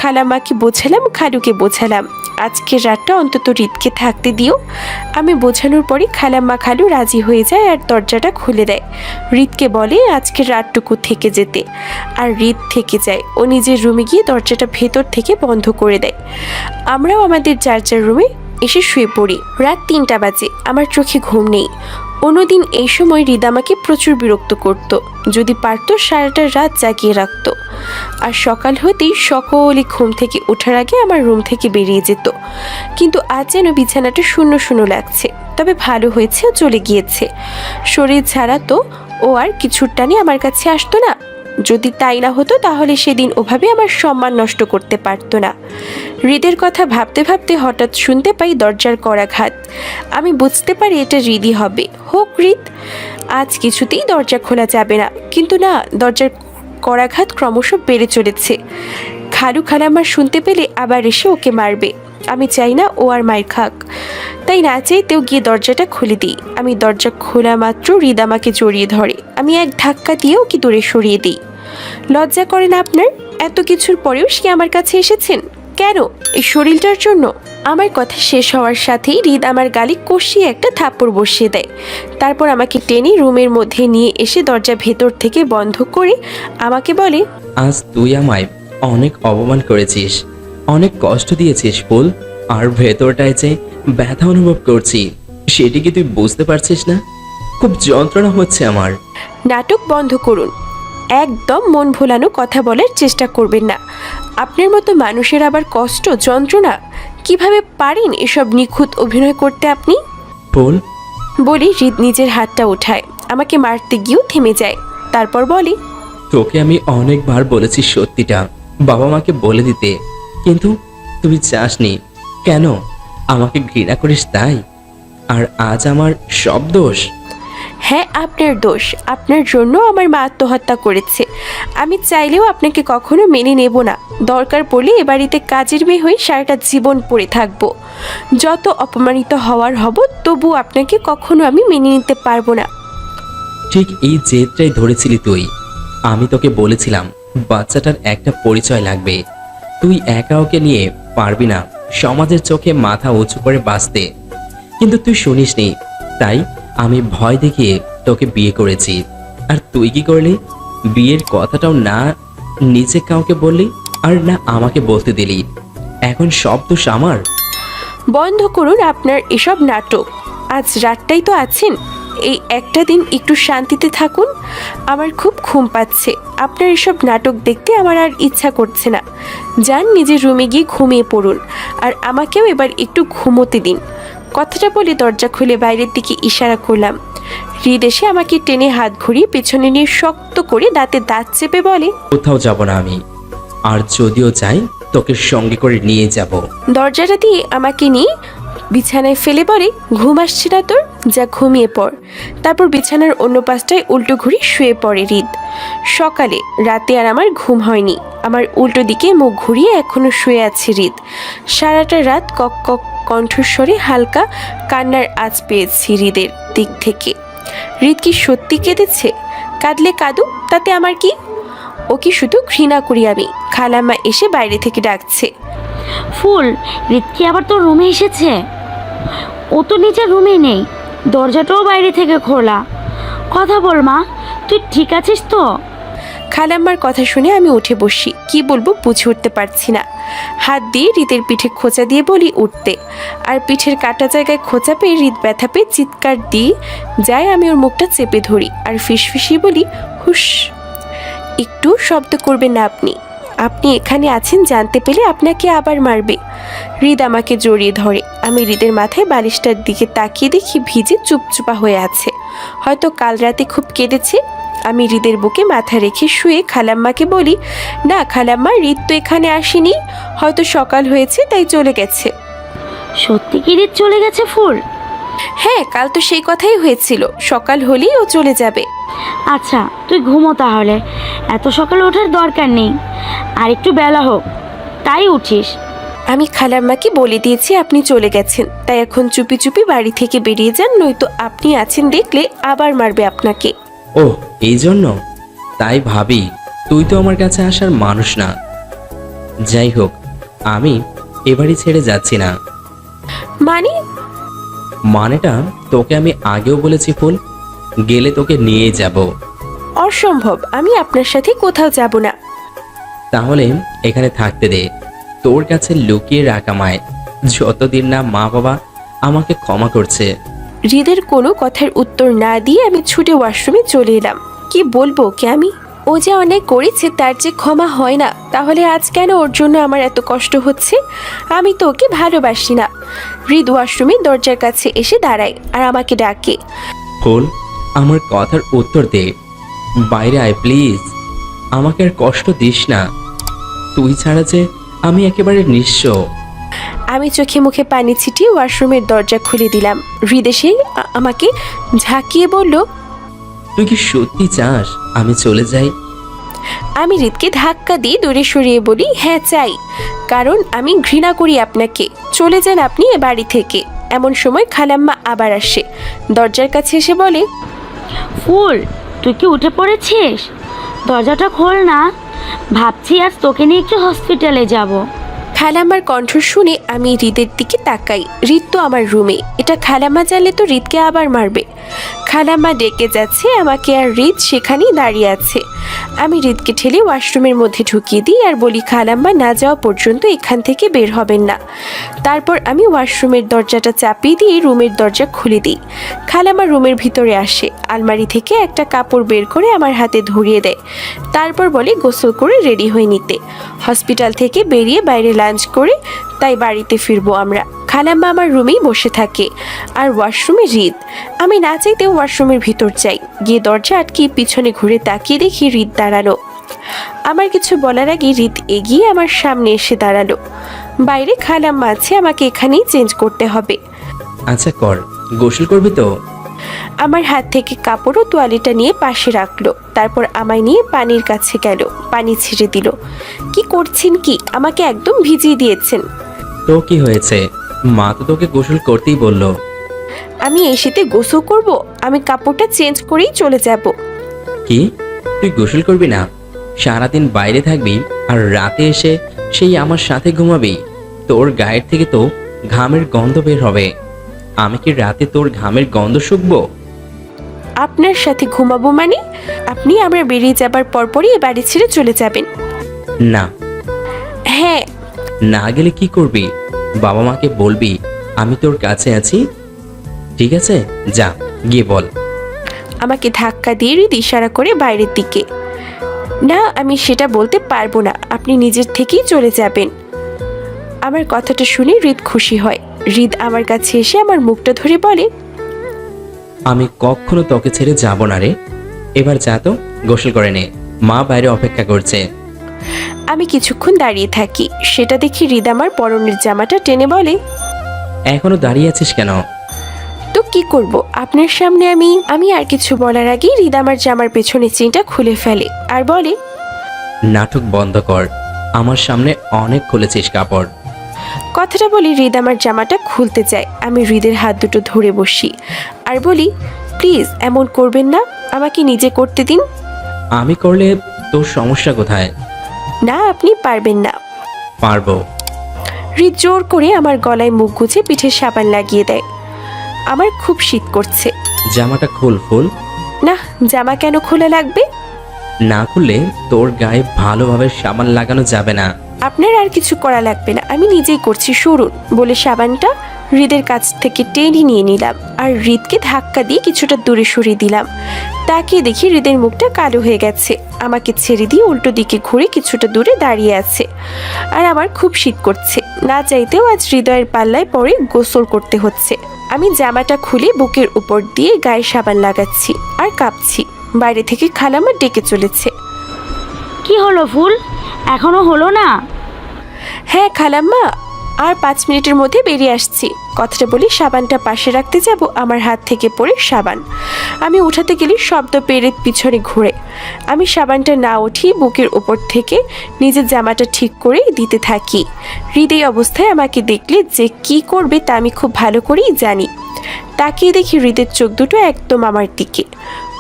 [SPEAKER 2] খালাম্মাকে বোঝালাম, খালুকে বোঝালাম, আজকের রাতটা অন্তত হৃদকে থাকতে দিও। আমি বোঝানোর পরে খালাম্মা খালু রাজি হয়ে যায় আর দরজাটা খুলে দেয়। হৃদকে বলে আজকের রাতটুকু থেকে যেতে, আর হৃদ থেকে যায়। ও নিজের রুমে গিয়ে দরজাটা ভেতর থেকে বন্ধ করে দেয়। আমরাও আমাদের যার যার রুমে এসে শুয়ে পড়ি। রাত 3টা বাজে, আমার চোখে ঘুম নেই। অন্যদিন এই সময় হৃদ আমাকে প্রচুর বিরক্ত করত, যদি পারতো সারাটা রাত জাগিয়ে রাখতো। আর সকাল হতেই সকলে ঘুম থেকে ওঠার আগে আমার রুম থেকে বেরিয়ে যেত। কিন্তু আজ যেন বিছানাটা শূন্য শূন্য লাগছে। তবে ভালো হয়েছে ও চলে গিয়েছে। শরীর ছাড়া তো ও আর কিছুর টানে আমার কাছে আসতো না। যদি তাই না হতো তাহলে সেদিন ওভাবে আমার সম্মান নষ্ট করতে পারতো না। হৃদের কথা ভাবতে ভাবতে হঠাৎ শুনতে পাই দরজার করাঘাত। আমি বুঝতে পারি এটা হৃদই হবে। হোক হৃদ, আজ কিছুতেই দরজা খোলা যাবে না। কিন্তু না, দরজার করাঘাত ক্রমশ বেড়ে চলেছে। খালু খালাম্মা শুনতে পেলে আবার এসে ওকে মারবে। আমি চাই না ও আর মার খাক, তাই না চাইতেও গিয়ে দরজাটা খুলে দিই। আমি দরজা খোলা মাত্র হৃদ আমাকে জড়িয়ে ধরে। আমি এক ধাক্কা দিয়ে ওকে দূরে সরিয়ে দিই। লজ্জা করে না আপনার? এত কিছুর পরেও সে আমার কাছে এসেছেন কেন? এই শরীরটার জন্য? আমার কথা শেষ হওয়ার সাথেই হৃদ আমার গালে কষিয়ে একটা থাপ্পড় বসিয়ে দেয়। তারপর আমাকে টেনে রুমের মধ্যে নিয়ে এসে দরজা ভেতর থেকে বন্ধ করে আমাকে বলে,
[SPEAKER 1] আজ তুই আমায় অনেক অপমান করেছিস, অনেক কষ্ট দিয়েছিস ফুল, আর ভেতরটায় যে ব্যথা অনুভব করছি সেটি কি তুই বুঝতে পারছিস না? খুব যন্ত্রণা হচ্ছে আমার।
[SPEAKER 2] নাটক বন্ধ করুন। একদম মন ভোলানো কথা বলার চেষ্টা করবেন না। আপনার মতো মানুষের আবার কষ্ট যন্ত্রণা, কিভাবে পারেন এসব নিখুঁত অভিনয় করতে আপনি?
[SPEAKER 1] ফুল,
[SPEAKER 2] বলি হৃদ নিজের হাতটা ওঠায়। আমাকে মারতে গিয়েও থেমে যায়। তারপর বলে,
[SPEAKER 1] তোকে আমি অনেকবার বলেছি সত্যিটা বাবা মাকে বলে দিতে, কিন্তু তুই চাসনি। কেন? আমাকে ঘৃণা করিস তাই? আর আজ আমার সব দোষ?
[SPEAKER 2] হ্যাঁ আপনার দোষ। আপনার জন্য আমার মা আত্মহত্যা করেছে। আমি চাইলেও আপনাকে কখনো মেনে নেব না। দরকার পড়লে এ বাড়িতে কাজের মেয়ে হয়ে সারাটা জীবন পড়ে থাকবো। যত অপমানিত হওয়ার হব, তবু আপনাকে কখনো আমি মেনে নিতে পারবো না।
[SPEAKER 1] ঠিক এই জেদটাই ধরেছিলি তুই। আমি তোকে বলেছিলাম বাচ্চাটার একটা পরিচয় লাগবে, তুই একা ওকে নিয়ে পারবি না সমাজের চোখে মাথা উঁচু করে বাঁচতে, কিন্তু তুই শুনিসনি। তাই আমি ভয় দেখিয়ে তোকে বিয়ে করেছি। আর তুই কি করলি? বিয়ের কথাটাও না নিচে কাউকে বললি, আর না আমাকে বলতে দিলি। এখন সব দোষ আমার।
[SPEAKER 2] বন্ধ করুন আপনার এসব নাটক। আজ রাতটাই তো আছেন, এই একটা দিন একটু শান্তিতে থাকুন। আমার খুব ঘুম পাচ্ছে। আপনার এসব নাটক দেখতে আমার আর ইচ্ছা করছে না। যান নিজের রুমে গিয়ে ঘুমিয়ে পড়ুন, আর আমাকেও এবার একটু ঘুমোতে দিন। কথাটা বলে দরজা খুলে বাইরের দিকে ইশারা করলাম। হৃদ এসে আমাকে টেনে হাত ঘুরিয়ে পেছনে নিয়ে শক্ত করে দাঁতে দাঁত চেপে বলে,
[SPEAKER 1] কোথাও যাব না আমি, আর যদিও যাই তোকে সঙ্গে করে নিয়ে যাব।
[SPEAKER 2] দরজাটা দিয়ে আমাকে নিয়ে বিছানায় ফেলে বলে, ঘুম আসছে না তোর? যা ঘুমিয়ে পড়। তারপর বিছানার অন্য পাশটায় উল্টো ঘুরে শুয়ে পড়ে হৃদ। সকালে রাতে আর আমার ঘুম হয়নি। আমার উল্টো দিকে মুখ ঘুরিয়ে এখনো শুয়ে আছে হৃদ। সারাটা রাত কক কক কণ্ঠস্বরে হালকা কান্নার আঁচ পেয়েছি হৃদের দিক থেকে। হৃদ কি সত্যি কেঁদেছে? কাঁদলে কাঁদু, তাতে আমার কি? ও কি শুধু ঘৃণা করি আমি? খালাম্মা এসে বাইরে থেকে ডাকছে।
[SPEAKER 3] ফুল, রিতকি আবার তোর রুমে এসেছে? ও তো নিচের রুমেই নেই, দরজাটাও বাইরে থেকে খোলা। কথা বল মা, তুই ঠিক আছিস তো?
[SPEAKER 2] খালাম্মার কথা শুনে আমি উঠে বসি। কি বলবো বুঝে উঠতে পারছি না। হাত দিয়ে হৃদের পিঠে খোঁচা দিয়ে বলি উঠতে, আর পিঠের কাটা জায়গায় খোঁচা পেয়ে হৃদ ব্যথা পেয়ে চিৎকার দিয়ে যায়। আমি ওর মুখটা চেপে ধরি আর ফিসফিসিয়ে বলি, হুস, একটু শব্দ করবেন না আপনি। আপনি এখানে আছেন জানতে পেলে আপনাকে আবার মারবে। হৃদ আমাকে জড়িয়ে ধরে। আমি হৃদের মাথায় বালিশটার দিকে তাকিয়ে দেখি ভিজে চুপচুপা হয়ে আছে। হয়তো কাল রাতে খুব কেঁদেছে। আমি হৃদের বুকে মাথা রেখে শুয়ে খালাম্মাকে বলি, না খালাম্মা, হৃদ তো এখানে আসেনি, হয়তো সকাল হয়েছে তাই চলে গেছে।
[SPEAKER 3] সত্যি কি রিত চলে গেছে ফুল?
[SPEAKER 2] হ্যাঁ, কাল তো সেই কথাই হয়েছিল, সকাল হলেই ও চলে যাবে।
[SPEAKER 3] আচ্ছা তুই ঘুমো তাহলে, এত সকালে ওঠার দরকার নেই। আর একটু বেলা হোক তাই উঠিস।
[SPEAKER 2] আমি খালাম্মাকে বলে দিয়েছি আপনি চলে গেছেন, তাই এখন চুপি চুপি বাড়ি থেকে বেরিয়ে যান, নয়তো আপনি আছেন দেখলে আবার মারবে আপনাকে।
[SPEAKER 1] ওহ, এই জন্য? তাই ভাবি তুই তো আমার কাছে আসার মানুষ না। যাই হোক, আমি এবারই ছেড়ে যাচ্ছি না।
[SPEAKER 2] মানে?
[SPEAKER 1] মানেটা তোকে আমি আগেও বলেছি ফুল, গেলে তোকে নিয়ে যাব।
[SPEAKER 2] অসম্ভব, আমি আপনার সাথে কোথাও যাব না।
[SPEAKER 1] তাহলে এখানে থাকতে দে, তোর কাছে লুকিয়ে রাখা মায়, যতদিন না মা বাবা আমাকে ক্ষমা করছে।
[SPEAKER 2] হৃদের কোনো কথার উত্তর না দিয়ে আমি ছুটে ওয়াশরুমে চলে এলাম। কি বলবো ওকে আমি? ও যে অনেক করেছে তার যে ক্ষমা হয় না, তাহলে আজ কেন ওর জন্য আমার এত কষ্ট হচ্ছে? আমি তো ওকে ভালোবাসি না। হৃদ ওয়াশরুমে দরজার কাছে এসে দাঁড়ায় আর আমাকে ডাকে।
[SPEAKER 1] ফুল, আমার কথার উত্তর দে, বাইরে আয় প্লিজ, আমাকে আর কষ্ট দিস না। তুই ছাড়া যে আমি একেবারে নিঃস্ব।
[SPEAKER 2] আমি চোখে মুখে পানি ছিটিয়ে ওয়াশরুমের দরজা খুলে দিলাম। হৃদ এসে আমাকে ঝাঁকিয়ে বলল,
[SPEAKER 1] তুই কি সত্যি চাস আমি চলে যাই?
[SPEAKER 2] আমি হৃদকে ধাক্কা দিয়ে দূরে সরিয়ে বলি, হ্যাঁ চাই, কারণ আমি ঘৃণা করি আপনাকে। চলে যান আপনি এ বাড়ি থেকে। এমন সময় খালাম্মা আবার আসে। দরজার কাছে এসে বলে,
[SPEAKER 3] ফুল, তুই কি উঠে পড়েছিস? দরজাটা খোল না, ভাবছি আজ তোকে নিয়ে একটু হসপিটালে যাব।
[SPEAKER 2] খালাম্মার কণ্ঠ শুনে আমি হৃদের দিকে তাকাই। হৃদ তো আমার রুমে, এটা খালাম্মা জানলে তো হৃদকে আবার মারবে। খালাম্মা ডেকে যাচ্ছে আমাকে আর হৃদ সেখানেই দাঁড়িয়ে আছে। আমি হৃদকে ঠেলে ওয়াশরুমের মধ্যে ঢুকিয়ে দিই আর বলি, খালাম্মা না যাওয়া পর্যন্ত এখান থেকে বের হবেন না। তারপর আমি ওয়াশরুমের দরজাটা চাপিয়ে দিয়ে রুমের দরজা খুলে দিই। খালাম্মা রুমের ভিতরে আসে, আলমারি থেকে একটা কাপড় বের করে আমার হাতে ধরিয়ে দেয়। তারপর বলে গোসল করে রেডি হয়ে নিতে। হসপিটাল থেকে বেরিয়ে বাইরে লাঞ্চ করে তাই বাড়িতে ফিরবো আমরা। খালাম্মা আমার রুমেই বসে থাকে আর ওয়াশরুমে হৃদ। আমি না চাইতে ওয়াশরুমের ভিতর যাই, গিয়ে দরজা আটকে পিছনে ঘুরে তাকিয়ে দেখি হৃদ দাঁড়ানো। আমার কিছু বলার আগে হৃদ এগিয়ে আমার সামনে এসে দাঁড়ালো। বাইরে খালাম্মা আছে, আমাকে এখানেই চেঞ্জ করতে হবে।
[SPEAKER 1] আচ্ছা কর, গোসল করবি তো?
[SPEAKER 2] আমার হাত থেকে কাপড় ও তোয়ালিটা নিয়ে পাশে রাখলো। তারপর আমায় নিয়ে পানির কাছে গেল, পানি ছেড়ে দিল। কি করছেন কি? আমাকে একদম ভিজিয়ে দিয়েছেন।
[SPEAKER 1] তো কি হয়েছে, মা তো তোকে গোসল করতেই বললো।
[SPEAKER 2] আমি এই শীতে গোসল করব? আমি কাপড়টা চেঞ্জ করেই চলে যাব।
[SPEAKER 1] কি, তুই গোসল করবি না? সারাদিন বাইরে থাকবি আর রাতে এসে সেই আমার সাথে ঘুমাবি? তোর গায়ের থেকে তো ঘামের গন্ধ বের হবে। আমি কি রাতে তোর ঘামের গন্ধ শুকবো?
[SPEAKER 2] আপনার সাথে ঘুমাবো মানে? আপনি আমরা বেরিয়ে যাবার পরপরই এ বাড়ি ছেড়ে চলে যাবেন?
[SPEAKER 1] না।
[SPEAKER 2] হ্যাঁ।
[SPEAKER 1] না গেলে কি করবি? বাবা মাকে বলবি আমি তোর কাছে আছি? ঠিক আছে, যা গিয়ে বল।
[SPEAKER 2] আমাকে ধাক্কা দিয়ে হৃদ ইশারা করে বাইরের দিকে। না, আমি সেটা বলতে পারবো না, আপনি নিজের থেকেই চলে যাবেন। আমার কথাটা শুনে হৃদ খুশি হয়। হৃদ আমার কাছে এসে আমার মুখটা ধরে বলে,
[SPEAKER 1] আমি কখনো তোকে ছেড়ে যাব না রে। এবার যা তো, গোসল করে নে, মা বাইরে অপেক্ষা করছে।
[SPEAKER 2] আমি কিছুক্ষণ দাঁড়িয়ে থাকি, সেটা দেখি হৃদ আমার পরনের জামাটা টেনে বলে,
[SPEAKER 1] এখনো দাঁড়িয়ে আছিস কেন?
[SPEAKER 2] তো কি করব, আপনার সামনে আমি আর কিছু বলার আগেই হৃদ আমার জামার পেছনে চেনটা খুলে ফেলে আর বলে,
[SPEAKER 1] নাটক বন্ধ কর, আমার সামনে অনেক খুলেছিস কাপড়।
[SPEAKER 2] কথাটা বলি হৃদ আমার জামাটা খুলতে চায়। আমি হৃদের হাত দুটো ধরে বসি আর বলি, প্লিজ এমন করবেন না, আমাকে নিজে করতে দিন।
[SPEAKER 1] আমি করলে তোর সমস্যা কোথায়?
[SPEAKER 2] না, আপনি পারবেন না।
[SPEAKER 1] পারবো।
[SPEAKER 2] হৃদ জোর করে আমার গলায় মুখ গুজে পিঠে সাবান লাগিয়ে দেয়। আমার খুব শীত করছে।
[SPEAKER 1] জামাটা খুল ফুল।
[SPEAKER 2] না, জামা কেন খোলা লাগবে?
[SPEAKER 1] না খুললে তোর গায়ে ভালোভাবে সাবান লাগানো যাবে না।
[SPEAKER 2] আপনার আর কিছু করা লাগবে না, আমি নিজেই করছি, সরুন। বলে সাবানটা হৃদের কাছ থেকে টেনে নিয়ে নিলাম আর হৃদকে ধাক্কা দিয়ে কিছুটা দূরে সরিয়ে দিলাম। তাকিয়ে দেখি হৃদের মুখটা কালো হয়ে গেছে। আমাকে ছেড়ে দিয়ে উল্টো দিকে ঘুরে কিছুটা দূরে দাঁড়িয়ে আছে। আর আমার খুব শীত করছে, না চাইতেও আজ হৃদয়ের পাল্লায় পরে গোসল করতে হচ্ছে। আমি জামাটা খুলে বুকের উপর দিয়ে গায়ে সাবান লাগাচ্ছি আর কাঁপছি। বাইরে থেকে খালামা ডেকে চলেছে।
[SPEAKER 3] কি হলো ফুল, এখনো হলো না?
[SPEAKER 2] হ্যাঁ খালাম্মা, আর 5 মিনিটের মধ্যে বেরিয়ে আসছি। কথাটা বলি সাবানটা পাশে রাখতে যাব, আমার হাত থেকে পড়ে সাবান। আমি উঠাতে গেলে শব্দ পেরে পিছনে ঘুরে আমি সাবানটা না উঠিয়ে বুকের উপর থেকে নিজের জামাটা ঠিক করে দিতে থাকি। হৃদয় অবস্থায় আমাকে দেখলে যে কি করবে তা আমি খুব ভালো করেই জানি। তাকিয়ে দেখি হৃদের চোখ দুটো একদম আমার দিকে।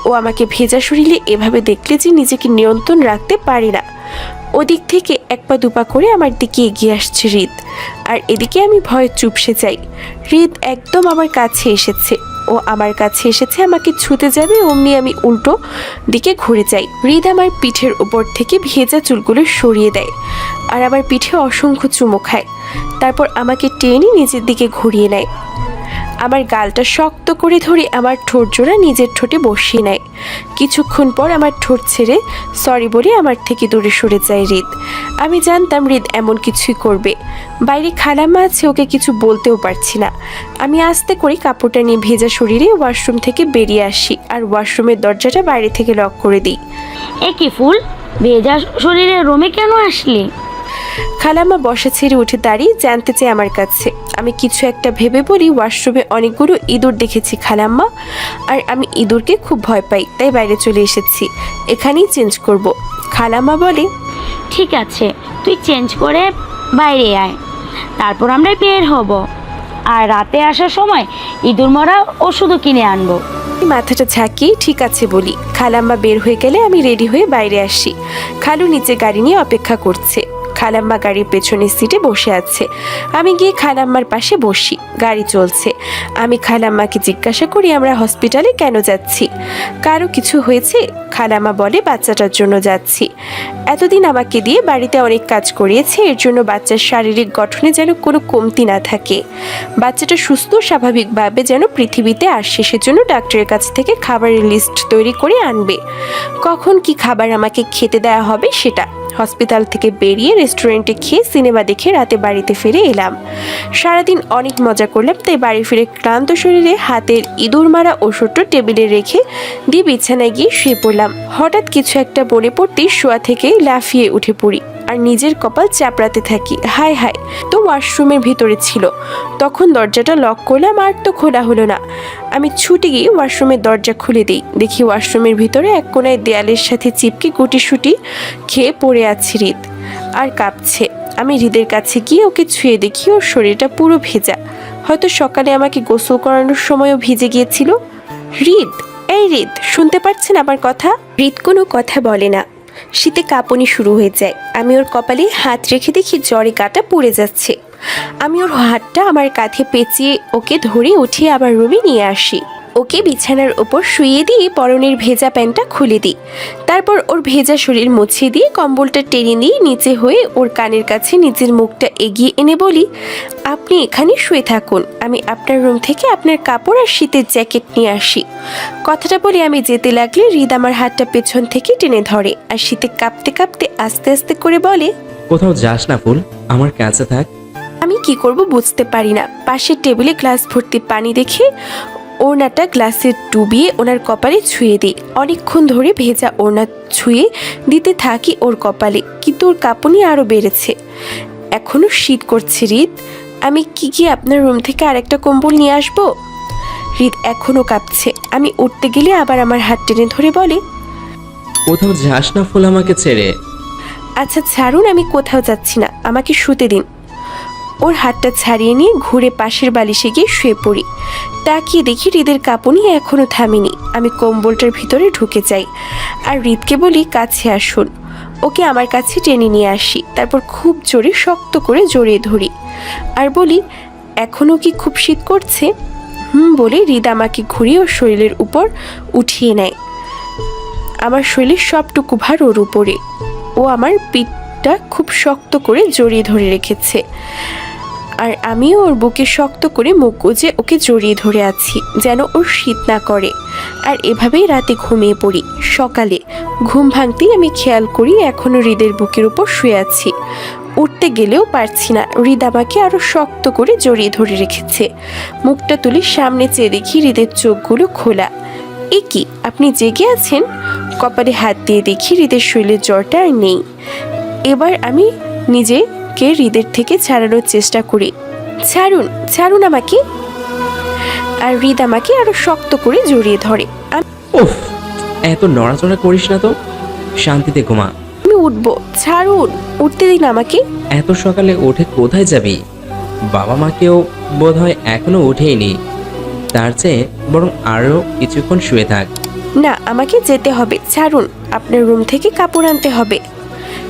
[SPEAKER 2] ও আমাকে ভেজা শরীরে এভাবে দেখলে যে নিজেকে নিয়ন্ত্রণ রাখতে পারি না। ওদিক থেকে 1 পা 2 পা করে আমার দিকে এগিয়ে আসছে হৃদ, আর এদিকে আমি ভয়ে চুপসে যাই। হৃদ একদম আমার কাছে এসেছে। ও আমার কাছে এসেছে আমাকে ছুতে যাবে, অমনি আমি উল্টো দিকে ঘুরে যাই। হৃদ আমার পিঠের উপর থেকে ভেজা চুলগুলো সরিয়ে দেয় আর আমার পিঠে অসংখ্য চুমো খায়। তারপর আমাকে টেনে নিজের দিকে ঘুরিয়ে নেয়। আমার গালটা শক্ত করে ধরে আমার ঠোঁট জোড়া নিজের ঠোঁটে বসিয়ে নেয়। কিছুক্ষণ পর আমার ঠোঁট ছেড়ে সরি বলে আমার থেকে দূরে সরে যায় হৃদ। আমি জানতাম হৃদ এমন কিছুই করবে। বাইরে খালাম্মা আছে, ওকে কিছু বলতেও পারছি না। আমি আস্তে করে কাপড়টা নিয়ে ভেজা শরীরে ওয়াশরুম থেকে বেরিয়ে আসি আর ওয়াশরুমের দরজাটা বাইরে থেকে লক করে দিই।
[SPEAKER 3] এ কি ফুল, ভেজা শরীরে রুমে কেন আসলি?
[SPEAKER 2] খালাম্মা বসা ছেড়ে উঠে দাঁড়িয়ে জানতে চায় আমার কাছে। আমি কিছু একটা ভেবে বলি, ওয়াশরুমে অনেকগুলো ইঁদুর দেখেছি খালাম্মা, আর আমি ইঁদুরকে খুব ভয় পাই, তাই বাইরে চলে এসেছি, এখানেই চেঞ্জ করব। খালাম্মা বলে,
[SPEAKER 3] ঠিক আছে, তুই চেঞ্জ করে বাইরে আয়, তারপর আমরা বের হব। আর রাতে আসার সময় ইঁদুর মরা ওষুধও কিনে আনবো।
[SPEAKER 2] মাথাটা ঝাঁকিয়ে ঠিক আছে বলি। খালাম্মা বের হয়ে গেলে আমি রেডি হয়ে বাইরে আসি। খালু নিচে গাড়ি নিয়ে অপেক্ষা করছে। খালাম্মা গাড়ির পেছনের সিটে বসে আছে। আমি গিয়ে খালাম্মার পাশে বসি। গাড়ি চলছে। আমি খালাম্মাকে জিজ্ঞাসা করি আমরা হসপিটালে কেন যাচ্ছি, কারো কিছু হয়েছে? খালাম্মা বলে বাচ্চাটার জন্য যাচ্ছি। এতদিন আমাকে দিয়ে বাড়িতে অনেক কাজ করিয়েছে, এর জন্য বাচ্চার শারীরিক গঠনে যেন কোনো কমতি না থাকে। বাচ্চাটা সুস্থ স্বাভাবিকভাবে যেন পৃথিবীতে আসে, সেজন্য ডাক্তারের কাছ থেকে খাবারের লিস্ট তৈরি করে আনবে। কখন কি খাবার আমাকে খেতে দেওয়া হবে সেটা। হসপিটাল থেকে বেরিয়ে রেস্টুরেন্টে খেয়ে সিনেমা দেখে রাতে বাড়িতে ফিরে এলাম। সারাদিন অনেক মজা করলাম, তাই বাড়ি ফিরে ক্লান্ত শরীরে হাতের ইঁদুর মারা ওষুধটা টেবিলে রেখে দিয়ে বিছানায় গিয়ে শুয়ে পড়লাম। হঠাৎ কিছু একটা মনে পড়তেই শোয়া থেকে লাফিয়ে উঠে পড়ি আর নিজের কপাল চাপড়াতে থাকি। হায় হায়, তো ওয়াশরুমের ভিতরে ছিল। তখন দরজাটা লক করলাম আর তো খোলা হলো না। আমি ছুটে গিয়ে ওয়াশরুমের দরজা খুলে দিই। দেখি ওয়াশরুমের ভিতরে এক কোনায় দেয়ালের সাথে চিপকে গুটিসুটি খেয়ে পড়ে আছে হৃদ আর কাঁপছে। আমি হৃদের কাছে গিয়ে ওকে ছুঁয়ে দেখি ওর শরীরটা পুরো ভেজা, হয়তো সকালে আমাকে গোসল করানোর সময়ও ভিজে গিয়েছিল। হৃদ, এই হৃদ, শুনতে পাচ্ছেন আমার কথা? হৃদ কোনো কথা বলে না। শীতে কাঁপুনি শুরু হয়ে যায়। আমি ওর কপালে হাত রেখে দেখি জ্বরে গাটা পুড়ে যাচ্ছে। আমি ওর হাতটা আমার কাঁধে পেঁচিয়ে ওকে ধরে উঠিয়ে আবার রুমে নিয়ে আসি। ওকে বিছানার ওপর শুইয়ে দিয়ে পরনের ভেজা প্যান্টটা খুলে দিই। তারপর ওর ভেজা শরীর মুছিয়ে দিয়ে কম্বলটা টেনে নিয়ে নিচে হয়ে ওর কানের কাছে নিজের মুখটা এগিয়ে এনে বলি, আপনি এখানে শুয়ে থাকুন, আমি আপনার রুম থেকে আপনার কাপড় আর শীতের জ্যাকেট নিয়ে আসি। কথাটা বলে আমি যেতে লাগলে হৃদ আমার হাতটা পেছন থেকে টেনে ধরে আর শীতে কাঁপতে কাঁপতে আস্তে আস্তে করে বলে,
[SPEAKER 1] কোথাও যাস না ফুল, আমার কাছে থাক।
[SPEAKER 2] আমি কি করব বুঝতে পারি না। পাশের টেবিলে গ্লাস ভর্তি পানি দেখে ওড়নাটা গ্লাসে ডুবিয়ে ওনার কপালে ছুঁয়ে দিই। অনেকক্ষণ ধরে ভেজা ওড়না ছুঁয়ে দিতে থাকি ওর কপালে, কিন্তু ওর কাঁপুনি আরও বেড়েছে। এখনও শীত করছে হৃদ, আমি কি আপনার রুম থেকে আরেকটা কম্বল নিয়ে আসবো? হৃদ এখনও কাঁপছে। আমি উঠতে গেলে আবার আমার হাত টেনে ধরে বলে,
[SPEAKER 1] কোথাও যাস না ফুল আমাকে ছেড়ে।
[SPEAKER 2] আচ্ছা ছাড়ুন, আমি কোথাও যাচ্ছি না, আমাকে শুতে দিন। ওর হাতটা ছাড়িয়ে নিয়ে ঘুরে পাশের বালিশে গিয়ে শুয়ে পড়ি। তাকিয়ে দেখি হৃদের কাঁপুনি এখনও থামেনি। আমি কম্বলটার ভিতরে ঢুকে যাই আর হৃদকে বলি কাছে আসুন। ওকে আমার কাছে টেনে নিয়ে আসি, তারপর খুব জোরে শক্ত করে জড়িয়ে ধরি আর বলি, এখনও কি খুব শীত করছে? বলে হৃদ আমাকে ঘুরিয়ে ওর শরীরের উপর উঠিয়ে নেয়। আমার শরীরের সবটুকু ভার ওর উপরে। ও আমার পিঠটা খুব শক্ত করে জড়িয়ে ধরে রেখেছে আর আমিও ওর বুকে শক্ত করে মুখ গুজে ওকে জড়িয়ে ধরে আছি, যেন ওর শীত না করে। আর এভাবেই রাতে ঘুমিয়ে পড়ি। সকালে ঘুম ভাঙতেই আমি খেয়াল করি এখনও হৃদের বুকের উপর শুয়ে আছি। উঠতে গেলেও পারছি না, হৃদ আমাকে আরও শক্ত করে জড়িয়ে ধরে রেখেছে। মুখটা তুলে সামনে চেয়ে দেখি হৃদের চোখগুলো খোলা। এ কি, আপনি জেগে আছেন? কপালে হাত দিয়ে দেখি হৃদের শরীরের জ্বরটা আর নেই। এবার আমি নিজেকে হৃদের থেকে ছাড়ানোর চেষ্টা করি। ছাড়ুন, ছাড়ুন আমাকে। আর হৃদ আমাকে আরো শক্ত করে জড়িয়ে ধরে।
[SPEAKER 1] উফ, এত নড়াচড়া করিস না তো, শান্তিতে ঘুমা।
[SPEAKER 2] আমি উঠবো, ছাড়ুন, উঠতে দিন আমাকে।
[SPEAKER 1] এত সকালে উঠে কোথায় যাবি? বাবা মাকেও বোধ হয় এখনো উঠেইনি। তার চেয়ে বরং আরও কিছুক্ষণ শুয়ে থাক।
[SPEAKER 2] না, আমাকে যেতে হবে, ছাড়ুন। আপনার রুম থেকে কাপড় আনতে হবে।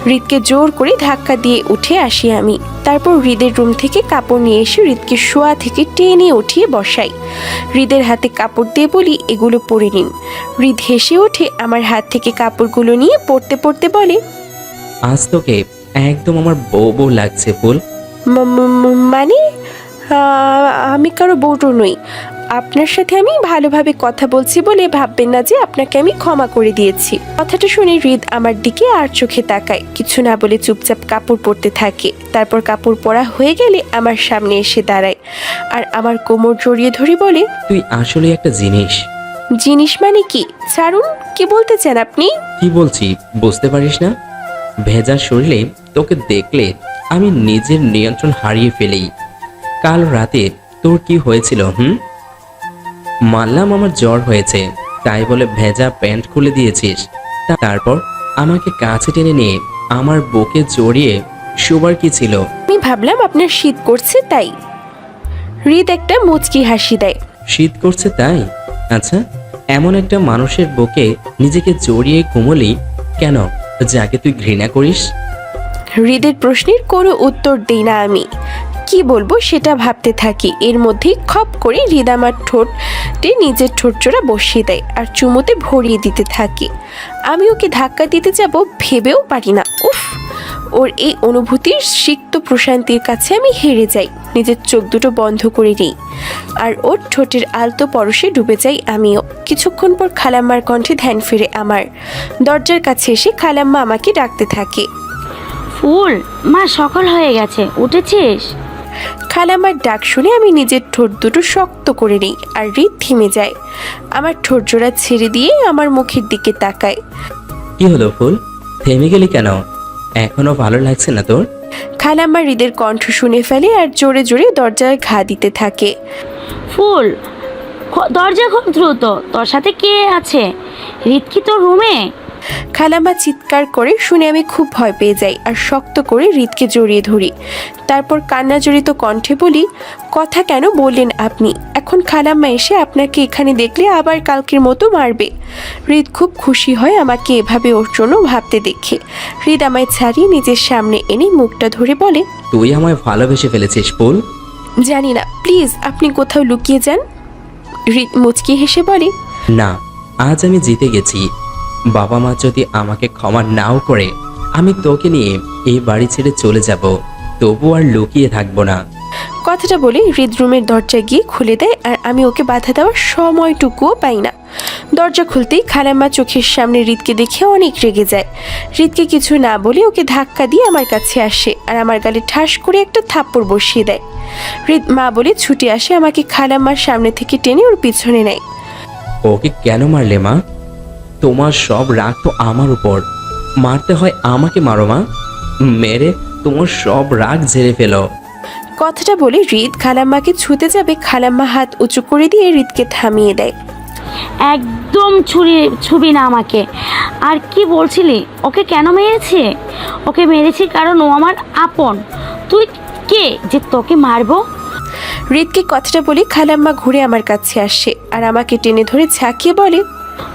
[SPEAKER 2] হৃদকে জোর করে ধাক্কা দিয়ে উঠে আসি আমি। তারপর হৃদের রুম থেকে কাপড় নিয়ে এসে হৃদকে শোয়া থেকে টেনে উঠিয়ে বসাই। হৃদের হাতে কাপড় দিয়ে বলি, এগুলো পরে নিন। হৃদ হেসে ওঠে আমার হাত থেকে কাপড়গুলো নিয়ে পরতে পরতে বলে,
[SPEAKER 1] আজ তোকে একদম আমার বউ বউ লাগছে ফুল।
[SPEAKER 2] মানে আমি কারো বউটো নই। আপনার সাথে আমি ভালোভাবে কথা বলছি বলে ভাববেন না যে আপনাকে আমি ক্ষমা করে দিয়েছি। কথাটা শুনে হৃদ আমার দিকে আর চোখে তাকায়, কিছু না বলে চুপচাপ কাপড় পরতে থাকে। তারপর কাপড় পরা হয়ে গেলে আমার সামনে এসে দাঁড়ায় আর আমার কোমর জড়িয়ে ধরে বলে,
[SPEAKER 1] তুই আসলে একটা জিনিস।
[SPEAKER 2] জিনিস মানে কি? ছাড়ুন, কি বলতে চান আপনি?
[SPEAKER 1] কি বলছি বুঝতে পারিস না? ভেজা শরীরে তোকে দেখলে আমি নিজের নিয়ন্ত্রণ হারিয়ে ফেলি। কাল রাতে তোর কি হয়েছিল? মানলাম আমার জ্বর হয়েছে, তাই বলে ভেজা প্যান্ট খুলে দিয়েছিস। তারপর আমাকে কাছে টেনে নিয়ে আমার বুকে জড়িয়ে শোবার কি ছিল?
[SPEAKER 2] আমি ভাবলাম আপনার শীত করছে তাই। হৃদ একটা মুচকি হাসি দেয়।
[SPEAKER 1] শীত করছে তাই? আচ্ছা, এমন একটা মানুষের বুকে নিজেকে জড়িয়ে ঘুমলি কেন, যাকে তুই ঘৃণা করিস?
[SPEAKER 2] হৃদের প্রশ্নের কোনো উত্তর দেই না আমি। কি বলবো সেটা ভাবতে থাকি। এর মধ্যেই খপ করে হৃদ আমার ঠোঁটে নিজের ঠোঁটচোরা বসিয়ে দেয় আর চুমুতে ভরিয়ে দিতে থাকে। আমি ওকে ধাক্কা দিতে যাব ভেবেও পারি না। উফ, ওর এই অনুভূতির সিক্ত প্রশান্তির কাছে আমি হেরে যাই। নিজের চোখ দুটো বন্ধ করে নিই আর ওর ঠোঁটের আলতো পরশে ডুবে যাই আমিও। কিছুক্ষণ পর খালাম্মার কণ্ঠে ধ্যান ফিরে আমার। দরজার কাছে এসে খালাম্মা আমাকে ডাকতে থাকে,
[SPEAKER 3] ফুল মা, সকাল হয়ে গেছে, উঠেছিস?
[SPEAKER 2] খালাম্মার ডাক শুনে আমি নিজের ঠোঁট দুটো শক্ত করে নিই আর হৃদ থেমে যায়। আমার ঠোঁট জোড়া ছেড়ে দিয়ে আমার মুখের দিকে তাকায়।
[SPEAKER 1] কি হলো ফুল, থেমে গেলি কেন? এখনো ভালো লাগছে না তোর?
[SPEAKER 2] খালাম্মা হৃদের কণ্ঠ শুনে ফেলে আর জোরে জোরে দরজায় ঘা দিতে থাকে।
[SPEAKER 3] ফুল, দরজা খোল দ্রুত, তোর সাথে কে আছে? হৃদ কি তোর রুমে?
[SPEAKER 2] খালাম্মা চিৎকার করে শুনে আমি খুব ভয় পেয়ে যাই আর শক্ত করে হৃদকে জড়িয়ে ধরি। তারপর কান্না জড়িত কণ্ঠে বলি, কথা কেন বললেন আপনি? এখন খালাম্মা এসে আপনাকে এখানে দেখলে আবার কালকের মতো মারবে। হৃদ খুব খুশি হয় আমাকে এভাবে ওর জন্য ভাবতে দেখে। হৃদ আমায় ছাড়িয়ে নিজের সামনে এনে মুখটা ধরে বলে,
[SPEAKER 1] তুই আমায় ভালোবেসে ফেলেছিস ফুল।
[SPEAKER 2] জানি না, প্লিজ আপনি কোথাও লুকিয়ে যান। হৃদ মুচকি হেসে বলে,
[SPEAKER 1] না, আজ আমি জিতে গেছি। বাবা মা যদি আমাকে ক্ষমা নাও করে, আমি তোকে নিয়ে এই বাড়ি ছেড়ে চলে যাব, তবু আর লুকিয়ে থাকবো না।
[SPEAKER 2] কথাটা বলে হৃদ রুমের দরজা গিয়ে খুলে দেয় আর আমি ওকে বাধা দেওয়ার সময়টুকুও পাই না। দরজা খুলতেই খালাম্মা চোখের সামনে হৃদকে দেখে অনেক রেগে যায়। হৃদকে কিছু না বলে ওকে ধাক্কা দিয়ে আমার কাছে আসে আর আমার গালে ঠাস করে একটা থাপ্পড় বসিয়ে দেয়। হৃদ মা বলে ছুটে আসে, আমাকে খালাম্মার সামনে থেকে টেনে ওর পিছনে নেয়।
[SPEAKER 1] ওকে কেন মারলে মা? তোমার সব রাগ তো আমার উপর। মারতে হয় আমাকে মারো মা, মেরে তোমার সব রাগ ঝেড়ে ফেলো।
[SPEAKER 2] কথাটা বলে হৃদ খালাম্মাকে ছুতে যাবে, খালাম্মা হাত উঁচু করে দিয়ে হৃদকে থামিয়ে দেয়।
[SPEAKER 3] একদম ছুবি না আমাকে। আর কি বলছিলি? ওকে কেন মেরেছে? ওকে মেরেছি কারণ ও আমার আপন। তুই কে যে তোকে মারবো?
[SPEAKER 2] হৃদকে কথাটা বলে খালাম্মা ঘুরে আমার কাছে আসে আর আমাকে টেনে ধরে ঝাঁকিয়ে বলে,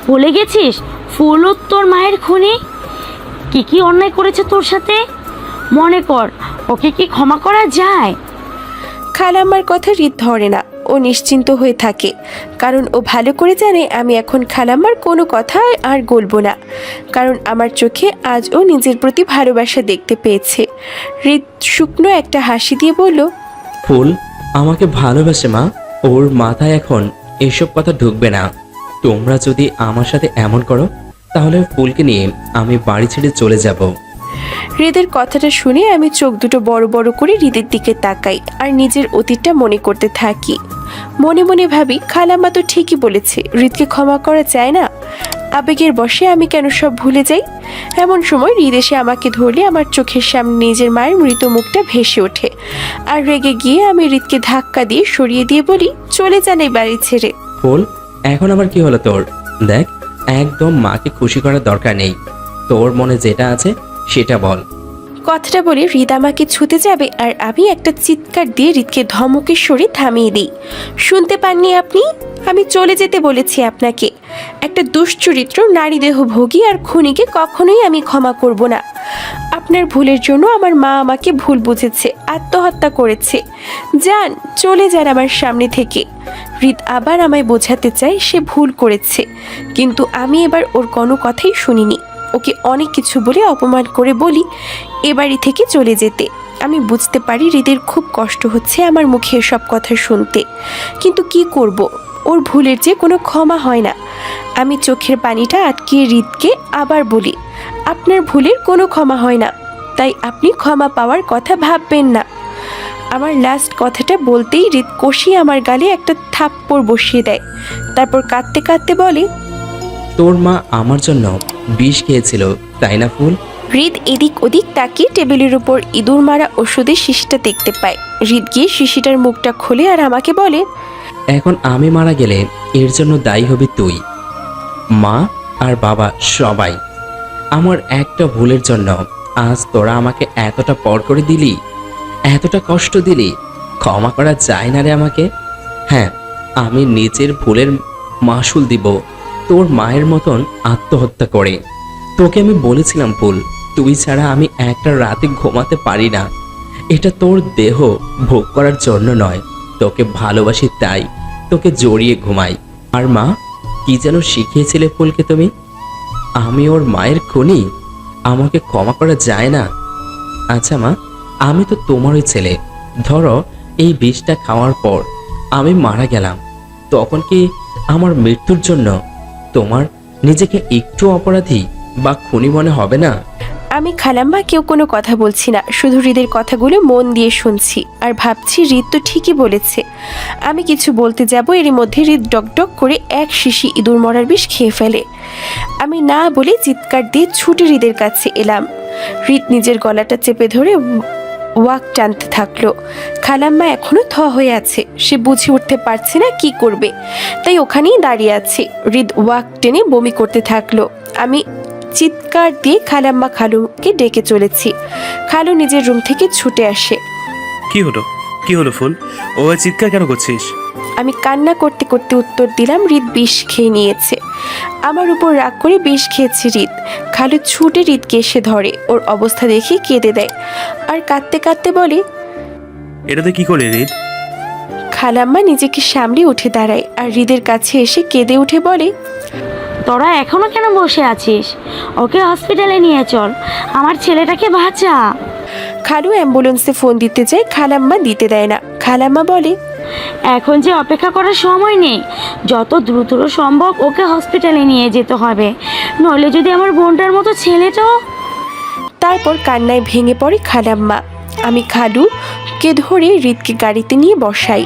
[SPEAKER 3] ভুলে গেছিস ফুলও তোর মায়ের খুনি? কি কি অন্যায় করেছে তোর সাথে মনে কর। ওকে কি ক্ষমা করা যায়?
[SPEAKER 2] খালাম্মার কথা হৃদ ধরে না, ও নিশ্চিন্ত হয়ে থাকে, কারণ ও ভালো করে জানে আমি এখন খালাম্মার কোনো কথা আর বলবো না, কারণ আমার চোখে আজ ও নিজের প্রতি ভালোবাসা দেখতে পেয়েছে। হৃদ শুকনো একটা হাসি দিয়ে বলল,
[SPEAKER 1] ফুল আমাকে ভালোবাসে মা, ওর মাথায় এখন এসব কথা ঢুকবে না। তোমরা যদি আমার সাথে এমন করো তাহলে ফুলকে নিয়ে আমি বাড়ি ছেড়ে চলে যাব।
[SPEAKER 2] হৃদের কথাটা শুনে আমি চোখ দুটো বড় বড় করে হৃদের দিকে তাকাই আর নিজের অতীতটা মনে করতে থাকি। মনে মনে ভাবি, খালাম্মা তো ঠিকই বলেছে, হৃদকে ক্ষমা করা যায় না। আবেগের বশে আমি কেন সব ভুলে যাই? এমন সময় হৃদ এসে আমাকে ধরলে আমার চোখের সামনে নিজের মায়ের মৃত মুখটা ভেসে ওঠে আর রেগে গিয়ে আমি হৃদকে ধাক্কা দিয়ে সরিয়ে দিয়ে বলি, চলে যান এই বাড়ি ছেড়ে।
[SPEAKER 1] ফুল এখন আবার কি হলো তোর? দেখ, একদম মাকে খুশি করার দরকার নেই। তোর মনে যেটা আছে সেটা বল।
[SPEAKER 2] কথাটা বলে হৃদ আমাকে ছুতে যাবে আর আমি একটা চিৎকার দিয়ে হৃদকে ধমকের সরে থামিয়ে দিই। শুনতে পাননি আপনি? আমি চলে যেতে বলেছি আপনাকে। একটা দুশ্চরিত্র নারী দেহ ভোগী আর খুনিকে কখনোই আমি ক্ষমা করব না। আপনার ভুলের জন্য আমার মা আমাকে ভুল বুঝেছে, আত্মহত্যা করেছে। যান, চলে যান আমার সামনে থেকে। হৃদ আবার আমায় বোঝাতে চায় সে ভুল করেছে, কিন্তু আমি এবার ওর কোনো কথাই শুনিনি। ওকে অনেক কিছু বলে অপমান করে বলি এ বাড়ি থেকে চলে যেতে। আমি বুঝতে পারি হৃদের খুব কষ্ট হচ্ছে আমার মুখে এসব কথা শুনতে, কিন্তু কি করব, ওর ভুলের যে কোনো ক্ষমা হয় না। আমি চোখের পানিটা আটকিয়ে হৃদকে আবার বলি, আপনার ভুলের কোনো ক্ষমা হয় না, তাই আপনি ক্ষমা পাওয়ার কথা ভাববেন না। আমার লাস্ট কথাটা বলতেই হৃদ কষিয়ে আমার গালে একটা থাপ্পড় বসিয়ে দেয়, তারপর কাঁদতে কাঁদতে বলে,
[SPEAKER 1] তোর মা আমার জন্য বিষ খেয়েছিল তাই না ফুল?
[SPEAKER 2] হৃদ এদিক ওদিক তাকিয়ে টেবিলের উপর ইঁদুর মারা ওষুধের শিশিটা দেখতে পায়। হৃদ গিয়ে শিশিটার মুখটা খোলে আর আমাকে বলে,
[SPEAKER 1] এখন আমি মারা গেলে এর জন্য দায়ী হবি তুই। মা আর বাবা সবাই। আমার একটা ভুলের জন্য আজ তোরা আমাকে এতটা পর করে দিলি, এতটা কষ্ট দিলি। ক্ষমা করা যায় না রে আমাকে। হ্যাঁ, আমি নিজের ভুলের মাসুল দিব তোর মায়ের মতন আত্মহত্যা করে। তোকে আমি বলেছিলাম ফুল, তুই ছাড়া আমি একটা রাতে ঘুমাতে পারি না। এটা তোর দেহ ভোগ করার জন্য নয়, তোকে ভালোবাসি তাই তোকে জড়িয়ে ঘুমাই। আর মা কি যেন শিখিয়েছিলে ফুলকে তুমি? আমি ওর মায়ের খুনি, আমাকে ক্ষমা করা যায় না। আচ্ছা মা, আমি তো তোমারই ছেলে। ধরো এই বিষটা খাওয়ার পর আমি মারা গেলাম, তখন কি আমার মৃত্যুর জন্য তোমার নিজেকে একটু অপরাধী বা খুনি মনে হবে না?
[SPEAKER 2] আমি খালাম্মা কেউ কোনো কথা বলছি না, শুধু হৃদের কথাগুলো মন দিয়ে শুনছি আর ভাবছি হৃদ তো ঠিকই বলেছে। আমি কিছু বলতে যাব, এরই মধ্যে হৃদ ডকডক করে এক শিশি ইঁদুর মরার বিষ খেয়ে ফেলে। আমি না বলে চিৎকার দিয়ে ছুটে হৃদের কাছে এলাম। হৃদ নিজের গলাটা চেপে ধরে ওয়াক টানতে থাকলো। খালাম্মা এখনো থ হয়ে আছে, সে বুঝে উঠতে পারছে না কি করবে, তাই ওখানেই দাঁড়িয়ে আছে। হৃদ ওয়াক টেনে বমি করতে থাকলো। আমি চিৎকার দিয়ে খালাম্মা খালুকে ডেকে চলেছি। খালু নিজের রুম থেকে ছুটে আসে।
[SPEAKER 4] কি হলো? কি হলো ফুল? ও চিৎকার কেন করছিস?
[SPEAKER 2] আমি কান্না করতে করতে উত্তর দিলাম, হৃদ বিষ খেয়ে নিয়েছে। আমার উপর রাগ করে বিষ খেয়েছে হৃদ। খালু ছুটে হৃদকে এসে ধরে, ওর অবস্থা দেখে কেঁদে দেয় আর কাঁদতে কাঁদতে বলে,
[SPEAKER 4] এটাতে কি করে হৃদ?
[SPEAKER 2] খালাম্মা নিজেকে সামলে উঠে দাঁড়ায় আর হৃদের কাছে এসে কেঁদে উঠে বলে,
[SPEAKER 3] তোরা এখনো কেন বসে আছিস? ওকে হসপিটালে নিয়ে চল, আমার ছেলেটাকে বাঁচা।
[SPEAKER 2] খালু অ্যাম্বুলেন্সে ফোন দিতে যায়, খালাম্মা দিতে দেয় না। খালাম্মা বলে,
[SPEAKER 3] এখন যে অপেক্ষা করার সময় নেই, যত দ্রুত সম্ভব ওকে হসপিটালে নিয়ে যেতে হবে, নইলে যদি আমার বোনটার মতো ছেলেটাও।
[SPEAKER 2] তারপর কান্নায় ভেঙে পড়ে খালাম্মা। আমি খালুকে ধরে হৃদকে গাড়িতে নিয়ে বসাই,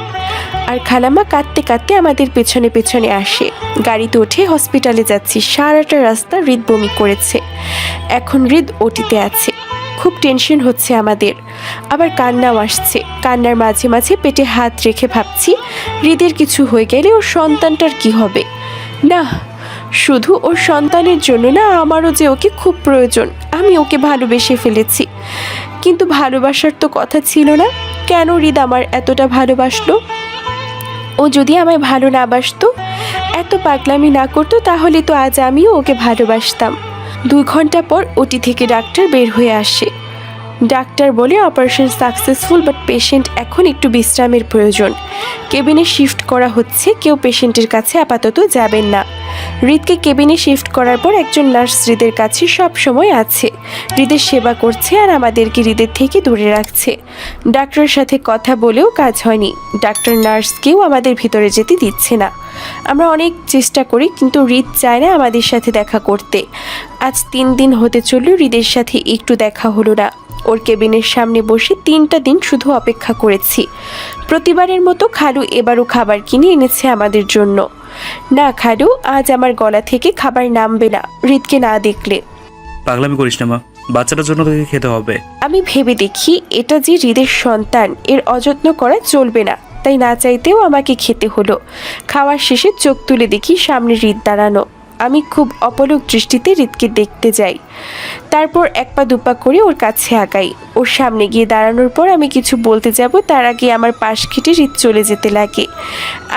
[SPEAKER 2] আর খালাম্মা কাঁদতে কাঁদতে আমাদের পেছনে পেছনে আসে। গাড়িতে উঠে হসপিটালে যাচ্ছি। সারাটা রাস্তা হৃদ বমি করেছে। এখন হৃদ ওটিতে আছে। খুব টেনশন হচ্ছে আমাদের, আবার কান্নাও আসছে। কান্নার মাঝে মাঝে পেটে হাত রেখে ভাবছি হৃদের কিছু হয়ে গেলে ওর সন্তানটার কি হবে। না, শুধু ওর সন্তানের জন্য না, আমারও যে ওকে খুব প্রয়োজন। আমি ওকে ভালোবেসে ফেলেছি, কিন্তু ভালোবাসার তো কথা ছিল না। কেন হৃদ আমার এতটা ভালোবাসলো? ও যদি আমায় ভালো না বাসতো, এত পাগলামি না করতো, তাহলে তো আজ আমিও ওকে ভালোবাসতাম। 2 ঘন্টা পর ওটি থেকে ডাক্তার বের হয়ে আসে। ডাক্তার বলে অপারেশন সাকসেসফুল, বাট পেশেন্ট এখন একটু বিশ্রামের প্রয়োজন। কেবিনে শিফট করা হচ্ছে, কেউ পেশেন্টের কাছে আপাতত যাবেন না। হৃদকে কেবিনে শিফট করার পর একজন নার্স হৃদের কাছে সব সময় আছে, হৃদের সেবা করছে আর আমাদেরকে হৃদের থেকে দূরে রাখছে। ডাক্তারের সাথে কথা বলেও কাজ হয়নি। ডাক্তার নার্সকেও আমাদের ভিতরে যেতে দিচ্ছে না। আমরা অনেক চেষ্টা করি, কিন্তু হৃদ চায় না আমাদের সাথে দেখা করতে। আজ 3 দিন হতে চললেও হৃদের সাথে একটু দেখা হলো না। ওর কেবিনের সামনে বসে 3টা দিন শুধু অপেক্ষা করেছি। প্রতিবারের মতো খালু এবারও খাবার কিনে এনেছে আমাদের জন্য। না খালু, আজ আমার গলা থেকে খাবার নামবে না হৃদকে না দেখলে।
[SPEAKER 4] পাগলামি করিস না মা, বাচ্চাটার জন্য তোকে খেতে হবে।
[SPEAKER 2] আমি ভেবে দেখি এটা যে হৃদের সন্তান, এর অযত্ন করা চলবে না, তাই না চাইতেও আমাকে খেতে হলো। খাওয়ার শেষে চোখ তুলে দেখি সামনে হৃদ দাঁড়ানো। আমি খুব অপলক দৃষ্টিতে হৃদকে দেখতে যাই। তারপর 1 পা 2 পা করে ওর কাছে আগাই। ওর সামনে গিয়ে দাঁড়ানোর পর আমি কিছু বলতে যাব, তার আগে আমার পাশ কেটে হৃদ চলে যেতে লাগে।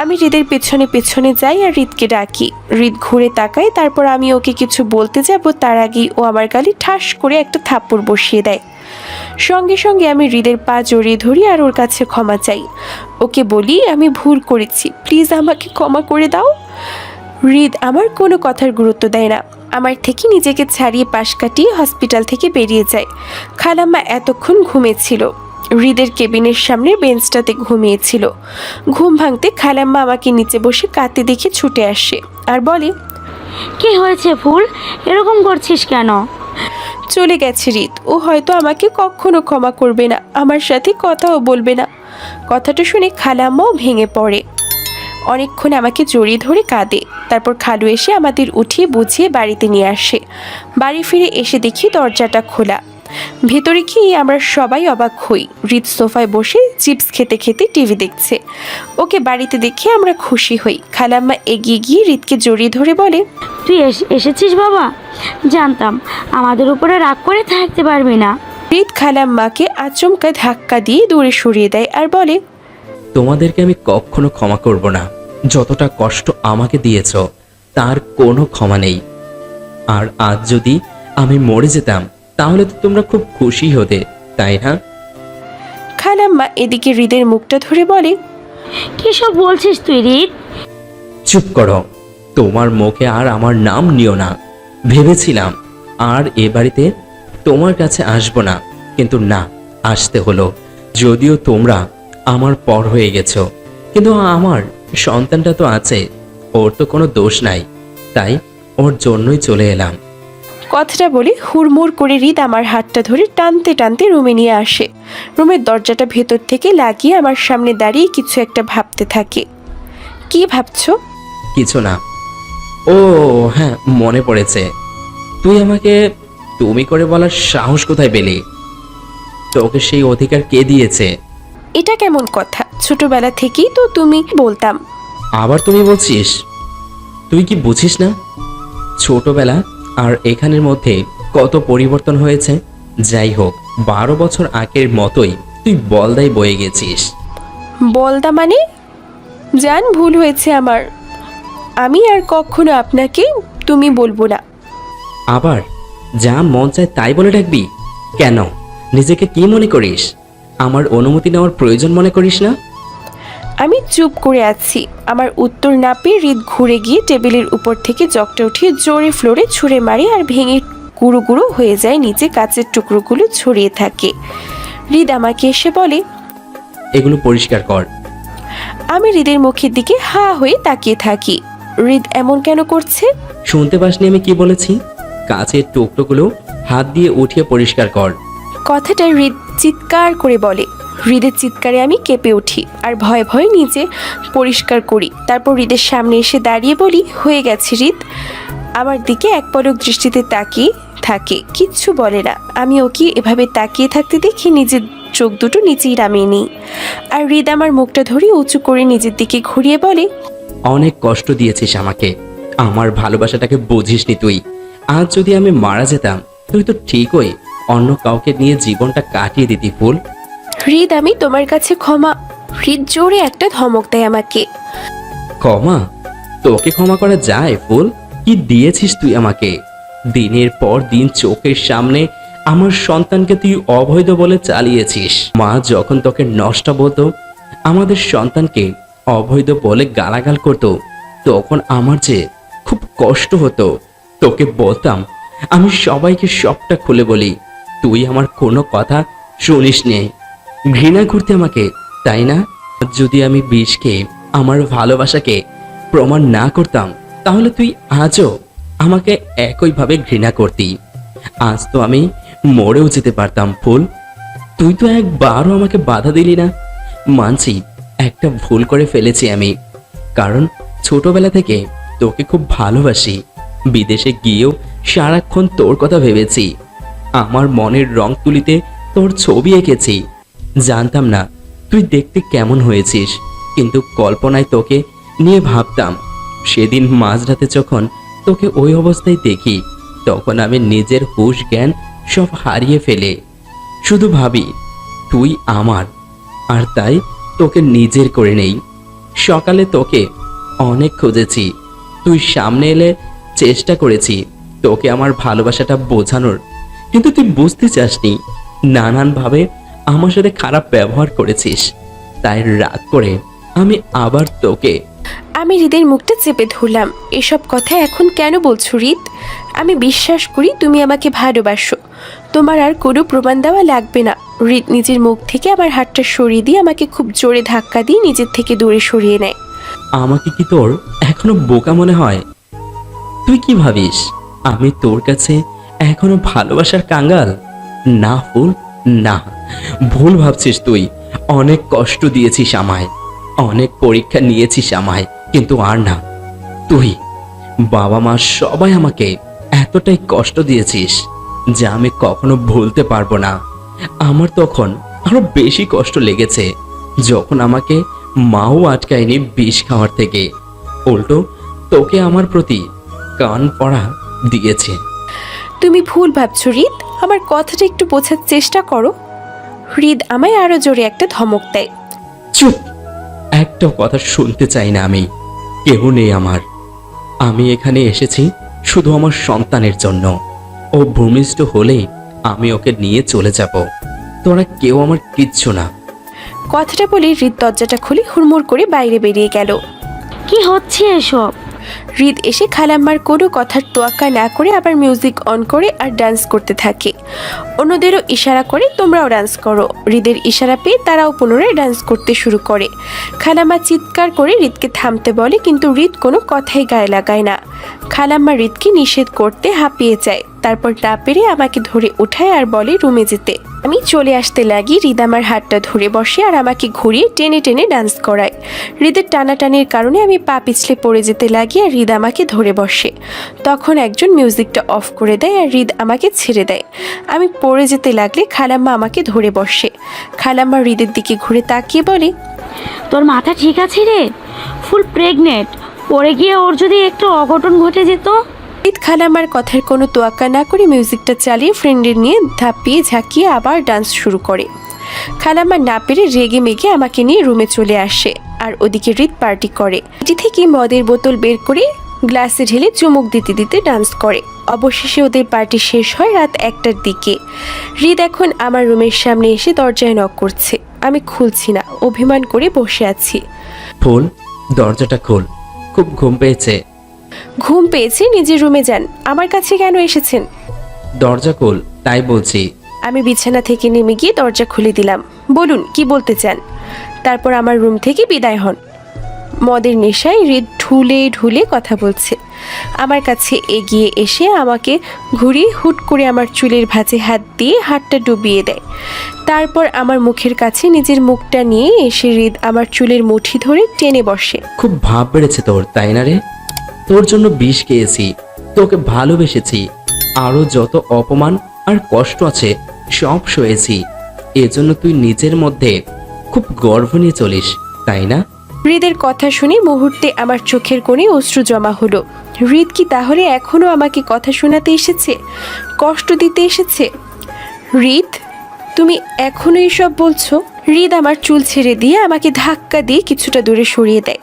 [SPEAKER 2] আমি হৃদের পেছনে পেছনে যাই আর হৃদকে ডাকি। হৃদ ঘুরে তাকায়, তারপর আমি ওকে কিছু বলতে যাব, তার আগেই ও আমার গালে ঠাস করে একটা থাপ্পড় বসিয়ে দেয়। সঙ্গে সঙ্গে আমি হৃদের পা জড়িয়ে ধরি আর ওর কাছে ক্ষমা চাই। ওকে বলি আমি ভুল করেছি, প্লিজ আমাকে ক্ষমা করে দাও। হৃদ আমার কোনো কথার গুরুত্ব দেয় না, আমার থেকে নিজেকে ছাড়িয়ে পাশ কাটিয়ে হসপিটাল থেকে বেরিয়ে যায়। খালাম্মা এতক্ষণ ঘুমিয়েছিল, হৃদের কেবিনের সামনের বেঞ্চটাতে ঘুমিয়েছিল। ঘুম ভাঙতে খালাম্মা আমাকে নিচে বসে কাঁদতে দেখে ছুটে আসে আর বলে,
[SPEAKER 3] কি হয়েছে ফুল, এরকম করছিস কেন?
[SPEAKER 2] চলে গেছে হৃদ, ও হয়তো আমাকে কখনো ক্ষমা করবে না, আমার সাথে কথাও বলবে না। কথাটা শুনে খালাম্মাও ভেঙে পড়ে, অনেকক্ষণ আমাকে জড়িয়ে ধরে কাঁদে। তারপর খালু এসে আমাদের উঠিয়ে বুঝিয়ে বাড়িতে নিয়ে আসে। বাড়ি ফিরে এসে দেখি দরজাটা খোলা। ভেতরে গিয়ে আমরা সবাই অবাক হই। হৃদ সোফায় বসে চিপস খেতে খেতে টিভি দেখছে। ওকে বাড়িতে দেখে আমরা খুশি হই। খালাম্মা এগিয়ে গিয়ে হৃদকে জড়িয়ে ধরে বলে,
[SPEAKER 3] তুই এসেছিস বাবা, জানতাম আমাদের উপরে রাগ করে থাকতে পারবি না।
[SPEAKER 2] হৃদ খালাম্মাকে আচমকা ধাক্কা দিয়ে দূরে সরিয়ে দেয় আর বলে,
[SPEAKER 1] তোমাদেরকে আমি কখনো ক্ষমা করব না। যতটা কষ্ট আমাকে দিয়েছ তার কোনো ক্ষমা নেই। আর আজ যদি আমি মরে যেতাম তাহলে তো তোমরা খুব খুশি হতে, তাই না?
[SPEAKER 2] খালাম্মা এদিকে হৃদের মুখটা ধরে বলে,
[SPEAKER 3] কি সব বলছিস তুই হৃদ?
[SPEAKER 1] চুপ করো, তোমার মুখে আর আমার নাম নিও না। ভেবেছিলাম আর এ বাড়িতে তোমার কাছে আসবো না, কিন্তু না, আসতে হলো। যদিও তোমরা আমার পর হয়ে গেছো, কিন্তু আমার সন্তানটা তো আছে, ওর তো কোনো দোষ নাই, তাই ওর জন্যই চলে এলাম।
[SPEAKER 2] কথাটা বলে হুড়মুড় করে হৃদ আমার হাতটা ধরে টানতে টানতে রুমে নিয়ে আসে। রুমের দরজাটা ভেতর থেকে লাগিয়ে আমার সামনে দাঁড়িয়ে কিছু একটা ভাবতে থাকে। কি ভাবছো?
[SPEAKER 1] কিছু না। ও হ্যাঁ, মনে পড়েছে। তুই আমাকে তুমি করে বলার সাহস কোথায় পেলি? তোকে সেই অধিকার কে দিয়েছে?
[SPEAKER 2] এটা কেমন কথা? ছোটবেলা থেকেই তো তুমি বলতাম।
[SPEAKER 1] আবার তুমি বলছিস? তুই কি বুঝিস না ছোটবেলা আর এখানের মধ্যে কত পরিবর্তন হয়েছে? যাই হোক, 12 বছর আগের মতোই তুই বলদাই বয়ে গেছিস।
[SPEAKER 2] বলদা মানে? জান, ভুল হয়েছে আমার। আমি আর কখনো আপনাকে তুমি বলবো না।
[SPEAKER 1] আবার যা মন চায় তাই বলে ডাকবি কেন? নিজেকে কি মনে করিস? আমার অনুমতি নেওয়ার প্রয়োজন মনে করিস না?
[SPEAKER 2] আমি চুপ করে আছি। আমার উত্তর না পেয়ে হৃদ ঘুরে গিয়ে টেবিলের উপর থেকে জগটা উঠিয়ে জোরে ফ্লোরে ছুঁড়ে মারে আর ভেঙে গুঁড়ো গুঁড়ো হয়ে যায়, নিচে কাচের টুকরোগুলো ছড়িয়ে থাকে। হৃদ আমাকে এসে বলে,
[SPEAKER 1] এগুলো পরিষ্কার কর।
[SPEAKER 2] আমি হৃদের মুখের দিকে হা হয়ে তাকিয়ে থাকি। হৃদ এমন কেন করছে?
[SPEAKER 1] শুনতে পাসনি আমি কি বলেছি? কাছের টুকরোগুলো হাত দিয়ে উঠিয়ে পরিষ্কার কর।
[SPEAKER 2] কথাটা হৃদ চিৎকার করে বলে। হৃদের চিৎকারে আমি কেঁপে উঠি আর ভয়ে ভয়ে নিজে পরিষ্কার করি। তারপর হৃদের সামনে এসে দাঁড়িয়ে বলি, হয়ে গেছে হৃদ। আমার দিকে এক পলক দৃষ্টিতে তাকিয়ে থাকে, কিচ্ছু বলে না। আমি ওকে এভাবে তাকিয়ে থাকতে দেখি নিজের চোখ দুটো নিচেই নামিয়ে নিই। আর হৃদ আমার মুখটা ধরে উঁচু করে নিজের দিকে ঘুরিয়ে বলে,
[SPEAKER 1] অনেক কষ্ট দিয়েছিস আমাকে, আমার ভালোবাসাটাকে বুঝিসনি তুই। আজ যদি আমি মারা যেতাম তুই তো ঠিকই অন্য কাউকে নিয়ে জীবনটা কাটিয়ে দিতি ফুল।
[SPEAKER 2] হৃদ আমি তোমার কাছে ক্ষমা। হৃদ জোরে একটা ধমক দেয় আমাকে।
[SPEAKER 1] ক্ষমা? তোকে ক্ষমা করা যায় ফুল? কি দিয়েছিস তুই আমাকে? দিনের পর দিন চোখের সামনে আমার সন্তানকে তুই অবৈধ বলে চালিয়েছিস। মা যখন তোকে নষ্ট বলতো, আমাদের সন্তানকে অবৈধ বলে গালাগাল করতো, তখন আমার যে খুব কষ্ট হতো। তোকে বলতাম আমি সবাইকে সবটা খুলে বলি, তুই আমার কোনো কথা শুনিস নে, ঘৃণা করতে আমাকে, তাই না? যদি আমি বিষকে আমার ভালোবাসাকে প্রমাণ না করতাম তাহলে তুই আজও আমাকে একইভাবে ঘৃণা করতি। আজ তো আমি মরেও যেতে পারতাম ফুল। তুই তো একবারও আমাকে বাধা দিলি না। মানছি একটা ভুল করে ফেলেছি আমি, কারণ ছোটবেলা থেকে তোকে খুব ভালোবাসি। বিদেশে গিয়েও সারাক্ষণ তোর কথা ভেবেছি। আমার মনের রং তুলিতে তোর ছবি এঁকেছি। জানতাম না তুই দেখতে কেমন হয়েছিস, কিন্তু কল্পনায় তোকে নিয়ে ভাবতাম। সেদিন মাঝরাতে যখন তোকে ওই অবস্থায় দেখি, তখন আমি নিজের হুঁশ জ্ঞান সব হারিয়ে ফেলে শুধু ভাবি তুই আমার, আর তাই তোকে নিজের করে নেই। সকালে তোকে অনেক খুঁজেছি, তুই সামনে এলে চেষ্টা করেছি তোকে আমার ভালোবাসাটা বোঝানোর, কিন্তু তুই বুঝতে চাসনি। নানানভাবে আমার সাথে খারাপ ব্যবহার করেছিস, তাই রাগ করে আমি আবার তোকে।
[SPEAKER 2] আমি হৃদের মুখটা চেপে ধরলাম। এসব কথা এখন কেন বলছো হৃদ? আমি বিশ্বাস করি তুমি আমাকে ভালোবাসো। তোমার আর কোনো প্রমাণ দেওয়া লাগবে না। হৃদ নিজের মুখ থেকে আমার হাতটা সরিয়ে দিয়ে আমাকে খুব জোরে ধাক্কা দিয়ে নিজের থেকে দূরে সরিয়ে নেয়।
[SPEAKER 1] আমাকে কি তোর এখনো বোকা মনে হয়? তুই কি ভাবিস আমি তোর কাছে এখনো ভালোবাসার কাঙ্গাল? না ফুল, না, ভুল ভাবছিস তুই। অনেক কষ্ট দিয়েছিস আমায়, অনেক পরীক্ষা নিয়েছিস আমায়, কিন্তু আর না। তুই, বাবা মা সবাই আমাকে এতটাই কষ্ট দিয়েছিস যা আমি কখনো ভুলতে পারবো না। আমার তখন আরো বেশি কষ্ট লেগেছে যখন আমাকে মাও আটকায়নি বিষ খাওয়ার থেকে, উল্টো তোকে আমার প্রতি কান পড়া দিয়েছে।
[SPEAKER 2] তুমি ভুল ভাবছো হৃদ, আমার কথাটা একটু বোঝার চেষ্টা করো। হৃদ আমায় আরো জোরে একটা ধমক দেয়।
[SPEAKER 1] চুপ, একটা কথা শুনতে চাই না আমি। কেউ নেই আমার। আমি এখানে এসেছি শুধু আমার সন্তানের জন্য। ও ভূমিষ্ঠ হলেই আমি ওকে নিয়ে চলে যাব। তোরা কেউ আমার কিচ্ছু না।
[SPEAKER 2] কথাটা বলে হৃদ দরজাটা খুলে হুড়মুড় করে বাইরে বেরিয়ে গেল।
[SPEAKER 3] কি হচ্ছে এসব?
[SPEAKER 2] হৃদ এসে খালাম্মার কোনো কথার তোয়াক্কা না করে আবার মিউজিক অন করে আর ডান্স করতে থাকে। অন্যদেরও ইশারা করে তোমরাও ডান্স করো। হৃদের ইশারা পেয়ে তারাও পুনরায় ডান্স করতে শুরু করে। খালাম্মা চিৎকার করে হৃদকে থামতে বলে, কিন্তু হৃদ কোনো কথাই গায়ে লাগায় না। খালাম্মা হৃদকে নিষেধ করতে হাঁপিয়ে যায়, তারপর না পেরে আমাকে ধরে উঠায় আর বলে রুমে যেতে। আমি চলে আসতে লাগি। হৃদ আমার হাতটা ধরে বসে আর আমাকে ঘুরিয়ে টেনে টেনে ডান্স করায়। হৃদের টানাটানির কারণে আমি পা পিছলে পড়ে যেতে লাগি আর হৃদ আমাকে ধরে বসে। তখন একজন মিউজিকটা অফ করে দেয় আর হৃদ আমাকে ছেড়ে দেয়। আমি পড়ে যেতে লাগলে খালাম্মা আমাকে ধরে বসে। খালাম্মা হৃদের দিকে ঘুরে তাকিয়ে বলে,
[SPEAKER 3] তোর মাথা ঠিক আছে রে? ফুল প্রেগনেন্ট, পড়ে গিয়ে ওর যদি একটু অঘটন ঘটে যেত।
[SPEAKER 2] হৃদ খালাম্মার কথার কোনো তোয়াক্কা না করে মিউজিকটা চালিয়ে ফ্রেন্ডের নিয়ে ধাপিয়ে ঝাঁকিয়ে আবার ডান্স শুরু করে। খালাম্মা না পেরে রেগে মেগে আমাকে নিয়ে রুমে চলে আসে আর ওদিকে হৃদ পার্টি করে। এটি থেকে মদের বোতল বের করে গ্লাসে ঢেলে চুমুক দিতে দিতে ডান্স করে। অবশেষে ওদের পার্টি শেষ হয় রাত 1টার দিকে। হৃদ এখন আমার রুমের সামনে এসে দরজায় নক করছে। আমি খুলছি না, অভিমান করে বসে আছি।
[SPEAKER 1] ফুল, দরজাটা খোল, খুব ঘুম পেয়েছে।
[SPEAKER 2] ঘুম পেয়েছে? নিজের রুমে যান, আমার কাছে কেন এসেছেন?
[SPEAKER 1] দরজা খোল, তাই বলছি।
[SPEAKER 2] আমি বিছানা থেকে নেমে গিয়ে দরজা খুলে দিলাম। বলুন, কি বলতে চান? তারপর আমার রুম থেকে বিদায় হন। মদের নেশায় হৃদ ঢুলে ঢুলে কথা বলছে। আমার কাছে এগিয়ে এসে আমাকে ঘুরিয়ে হুট করে আমার চুলের ভাঁজে হাত দিয়ে হাতটা ডুবিয়ে দেয়। তারপর আমার মুখের কাছে নিজের মুখটা নিয়ে এসে হৃদ আমার চুলের মুঠি ধরে টেনে বসে।
[SPEAKER 1] খুব ভাব বেড়েছে তোর, তাই না রে? তোর জন্য বিষ খেয়েছি, তোকে ভালোবেসেছি, আরো যত অপমান আর কষ্ট আছে সব সয়েছি। এজন্য তুই নিজের মধ্যে খুব গর্ব নিয়ে চলিস, তাই না?
[SPEAKER 2] হৃদের কথা শুনে মুহূর্তে আমার চোখের কোণে অশ্রু জমা হলো। হৃদ কি তাহলে এখনো আমাকে কথা শোনাতে এসেছে, কষ্ট দিতে এসেছে? হৃদ, তুমি এখনো এসব বলছো? হৃদ আমার চুল ছেড়ে দিয়ে আমাকে ধাক্কা দিয়ে কিছুটা দূরে সরিয়ে দেয়।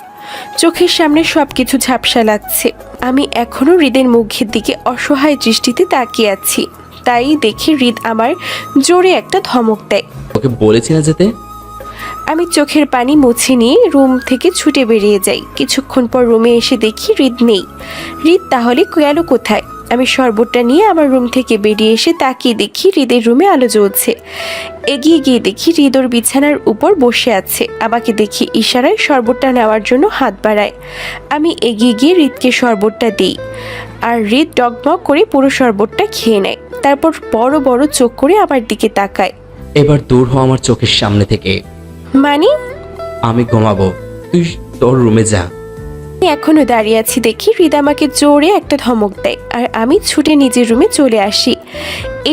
[SPEAKER 2] চোখের সামনে সবকিছু ঝাপসা লাগছে। আমি এখনো হৃদের মুখের দিকে অসহায় দৃষ্টিতে তাকিয়ে আছি। তাই দেখে হৃদ আমার জোরে একটা ধমক দেয়।
[SPEAKER 1] ওকে বলেছি না যেতে।
[SPEAKER 2] আমি চোখের পানি মুছে নিয়ে রুম থেকে ছুটে বেরিয়ে যাই। কিছুক্ষণ পর রুমে এসে দেখি হৃদ নেই। হৃদ তাহলে গেল কোথায়? আমি শরবতটা নিয়ে আমার রুম থেকে বেরিয়ে এসে তাকিয়ে দেখি হৃদের রুমে আলো জ্বলছে। এগিয়ে গিয়ে দেখি হৃদ ওর বিছানার উপর বসে আছে। আমাকে দেখি ইশারায় শরবতটা নেওয়ার জন্য হাত বাড়ায়। আমি এগিয়ে গিয়ে হৃদকে শরবতটা দিই, আর হৃদ ডগমগ করে পুরো শরবতটা খেয়ে নেয়। তারপর বড় বড় চোখ করে আমার দিকে তাকায়।
[SPEAKER 1] এবার দূর হ আমার চোখের সামনে থেকে।
[SPEAKER 2] মানে?
[SPEAKER 1] আমি ঘুমাবো, তুই তোর রুমে যা।
[SPEAKER 2] আমি এখনো দাঁড়িয়ে আছি দেখি হৃদ আমাকে জোরে একটা ধমক দেয়, আর আমি ছুটে নিজের রুমে চলে আসি।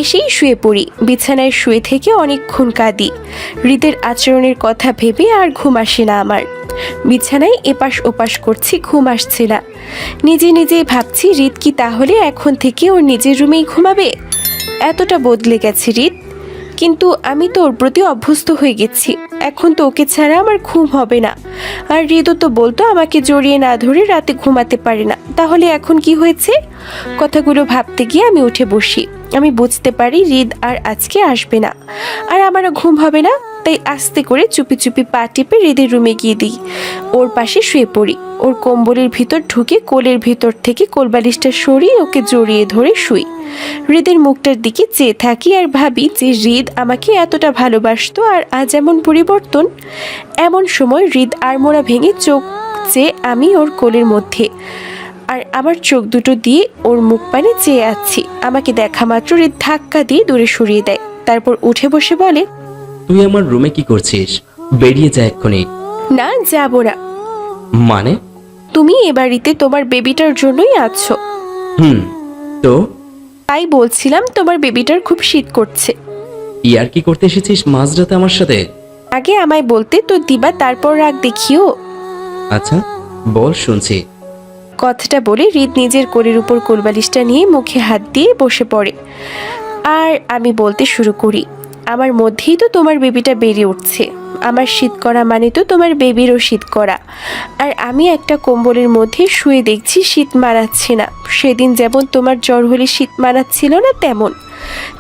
[SPEAKER 2] এসেই শুয়ে পড়ি। বিছানায় শুয়ে থেকে অনেকক্ষণ কাঁদি। হৃদের আচরণের কথা ভেবে আর ঘুম আসে না আমার। বিছানায় এপাশ ওপাশ করছি, ঘুম আসছে না। নিজে নিজেই ভাবছি হৃদ কি তাহলে এখন থেকে ওর নিজের রুমেই ঘুমাবে? এতটা বদলে গেছে হৃদ। কিন্তু আমি তো ওর প্রতি অভ্যস্ত হয়ে গেছি। এখন তো ওকে ছাড়া আমার ঘুম হবে না। আর হৃদও তো বলতো আমাকে জড়িয়ে না ধরে রাতে ঘুমাতে পারে না। তাহলে এখন কি হয়েছে? কথাগুলো ভাবতে গিয়ে আমি উঠে বসি। আমি বুঝতে পারি হৃদ আর আজকে আসবে না, আর আমারও ঘুম হবে না। তাই আস্তে করে চুপি চুপি পা টিপে হৃদের রুমে গিয়ে দিই। ওর পাশে শুয়ে পড়ি। ওর কম্বলের ভিতর ঢুকে কোলের ভিতর থেকে কোলবালিশটা সরিয়ে ওকে জড়িয়ে ধরে শুই। হৃদের মুখটার দিকে চেয়ে থাকি আর ভাবি যে হৃদ আমাকে এতটা ভালোবাসতো, আর আজ এমন পরিবর্তন। এমন সময় হৃদ আড়মোড়া ভেঙে চোখ চেয়ে আমি ওর কোলের মধ্যে, আর আমার চোখ দুটো দিয়ে ওর মুখ পানে চেয়ে আছি। আমাকে দেখা মাত্র হৃদ ধাক্কা দিয়ে দূরে সরিয়ে দেয়। তারপর উঠে বসে বলে,
[SPEAKER 1] তুই আমার রুমে কি করছিস? বেরিয়ে যা এক্ষুনি।
[SPEAKER 2] না, যাবো না।
[SPEAKER 1] মানে?
[SPEAKER 2] তুমি এ বাড়িতে তোমার বেবিটার জন্যই আছো।
[SPEAKER 1] তো
[SPEAKER 2] তাই বলছিলাম তোমার বেবিটার খুব শীত করছে।
[SPEAKER 1] ইয়ার কি করতে এসেছিস মাঝরাতে আমার সাথে?
[SPEAKER 2] আগে আমায় বলতে তো দিবা, তারপর রাগ দেখিও।
[SPEAKER 1] আচ্ছা বল, শুনছি।
[SPEAKER 2] কথাটা বলে হৃদ নিজের কোলের উপর কোলবালিশটা নিয়ে মুখে হাত দিয়ে বসে পড়ে। আর আমি বলতে শুরু করি, আমার মধ্যেই তো তোমার বেবিটা বেড়ে উঠছে। আমার শীত করা মানে তো তোমার বেবিরও শীত করা। আর আমি একটা কম্বলের মধ্যে শুয়ে দেখছি শীত মানাচ্ছে না। সেদিন যেমন তোমার জ্বর হলে শীত মানাচ্ছিল না, তেমন।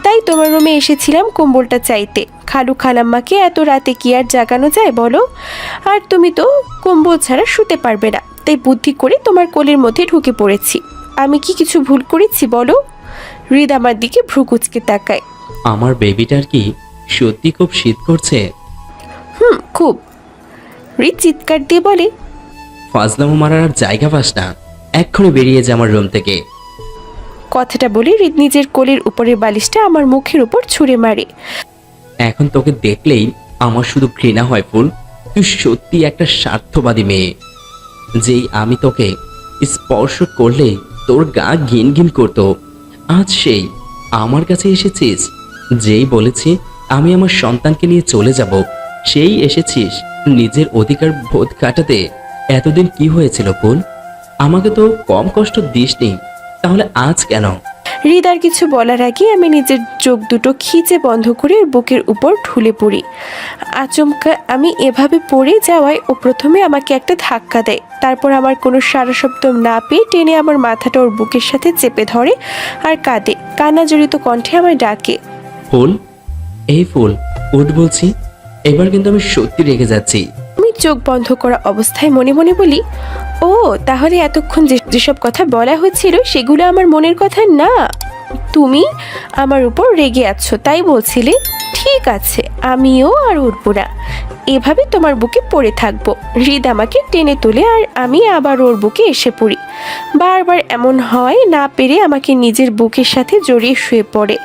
[SPEAKER 2] তাই তোমার রুমে এসেছিলাম কম্বলটা চাইতে। খালু খালাম্মাকে এত রাতে কি আর জাগানো যায় বলো? আর তুমি তো কম্বল ছাড়া শুতে পারবে না। তাই বুদ্ধি করে তোমার কোলের মধ্যে ঢুকে পড়েছি। আমি কি কিছু ভুল করেছি বলো? হৃদ আমার দিকে ভ্রু কুঁচকে তাকায়।
[SPEAKER 1] আমার বেবিটার কি সত্যি খুব শীত করছে?
[SPEAKER 2] খুব। হৃদ চিৎকার দিয়ে বলে,
[SPEAKER 1] ফাজলামো মারার আর জায়গা পাস না, এক্ষুনি বেরিয়ে যা আমার রুম থেকে।
[SPEAKER 2] কথাটা বলে হৃদ নিজের কোলের উপরের বালিশটা আমার মুখের উপর ছুঁড়ে মারে।
[SPEAKER 1] এখন তোকে দেখলেই আমার শুধু ঘৃণা হয় ফুল। তুই সত্যি একটা স্বার্থবাদী মেয়ে। যেই আমি তোকে স্পর্শ করলে তোর গা ঘিন ঘিন করতো, আজ সেই আমার কাছে এসেছিস। যেই বলেছি আমি আমার সন্তানকে নিয়ে চলে যাব, সেই এসেছিস নিজের অধিকার বোধ কাটাতে। এতদিন কি হয়েছিল ফুল? আমাকে তো কম কষ্ট দিসনি, তাহলে আজ কেন?
[SPEAKER 2] হৃদ আর কিছু বলার আগে আমি নিজের চোখ দুটো খিচে বন্ধ করে ওর বুকের উপর ঢুলে পড়ি। আচমকা আমি এভাবে পড়ে যাওয়ায় ও প্রথমে আমাকে একটা ধাক্কা দেয়। তারপর আমার কোনো সারা শব্দ না পেয়ে টেনে আমার মাথাটা ওর বুকের সাথে চেপে ধরে আর কাঁদে। কান্না জড়িত কণ্ঠে আমায় ডাকে,
[SPEAKER 1] ফুল, এই ফুল উঠ বলছি। এবার কিন্তু আমি সত্যি রেগে যাচ্ছি।
[SPEAKER 2] আমি চোখ বন্ধ করা অবস্থায় মনে মনে বলি, ও তাহলে এতক্ষণ যেসব কথা বলা হচ্ছিল সেগুলো আমার মনের কথা না। তুমি আমার উপর রেগে আছো তাই বলছিলে? ঠিক আছে, আমিও আর উঠবো না, এভাবে তোমার বুকে পড়ে থাকবো। হৃদ আমাকে টেনে তোলে আর আমি আবার ওর বুকে এসে পড়ি। বারবার এমন হয়, না পেরে আমাকে নিজের বুকের সাথে জড়িয়ে শুয়ে পড়ে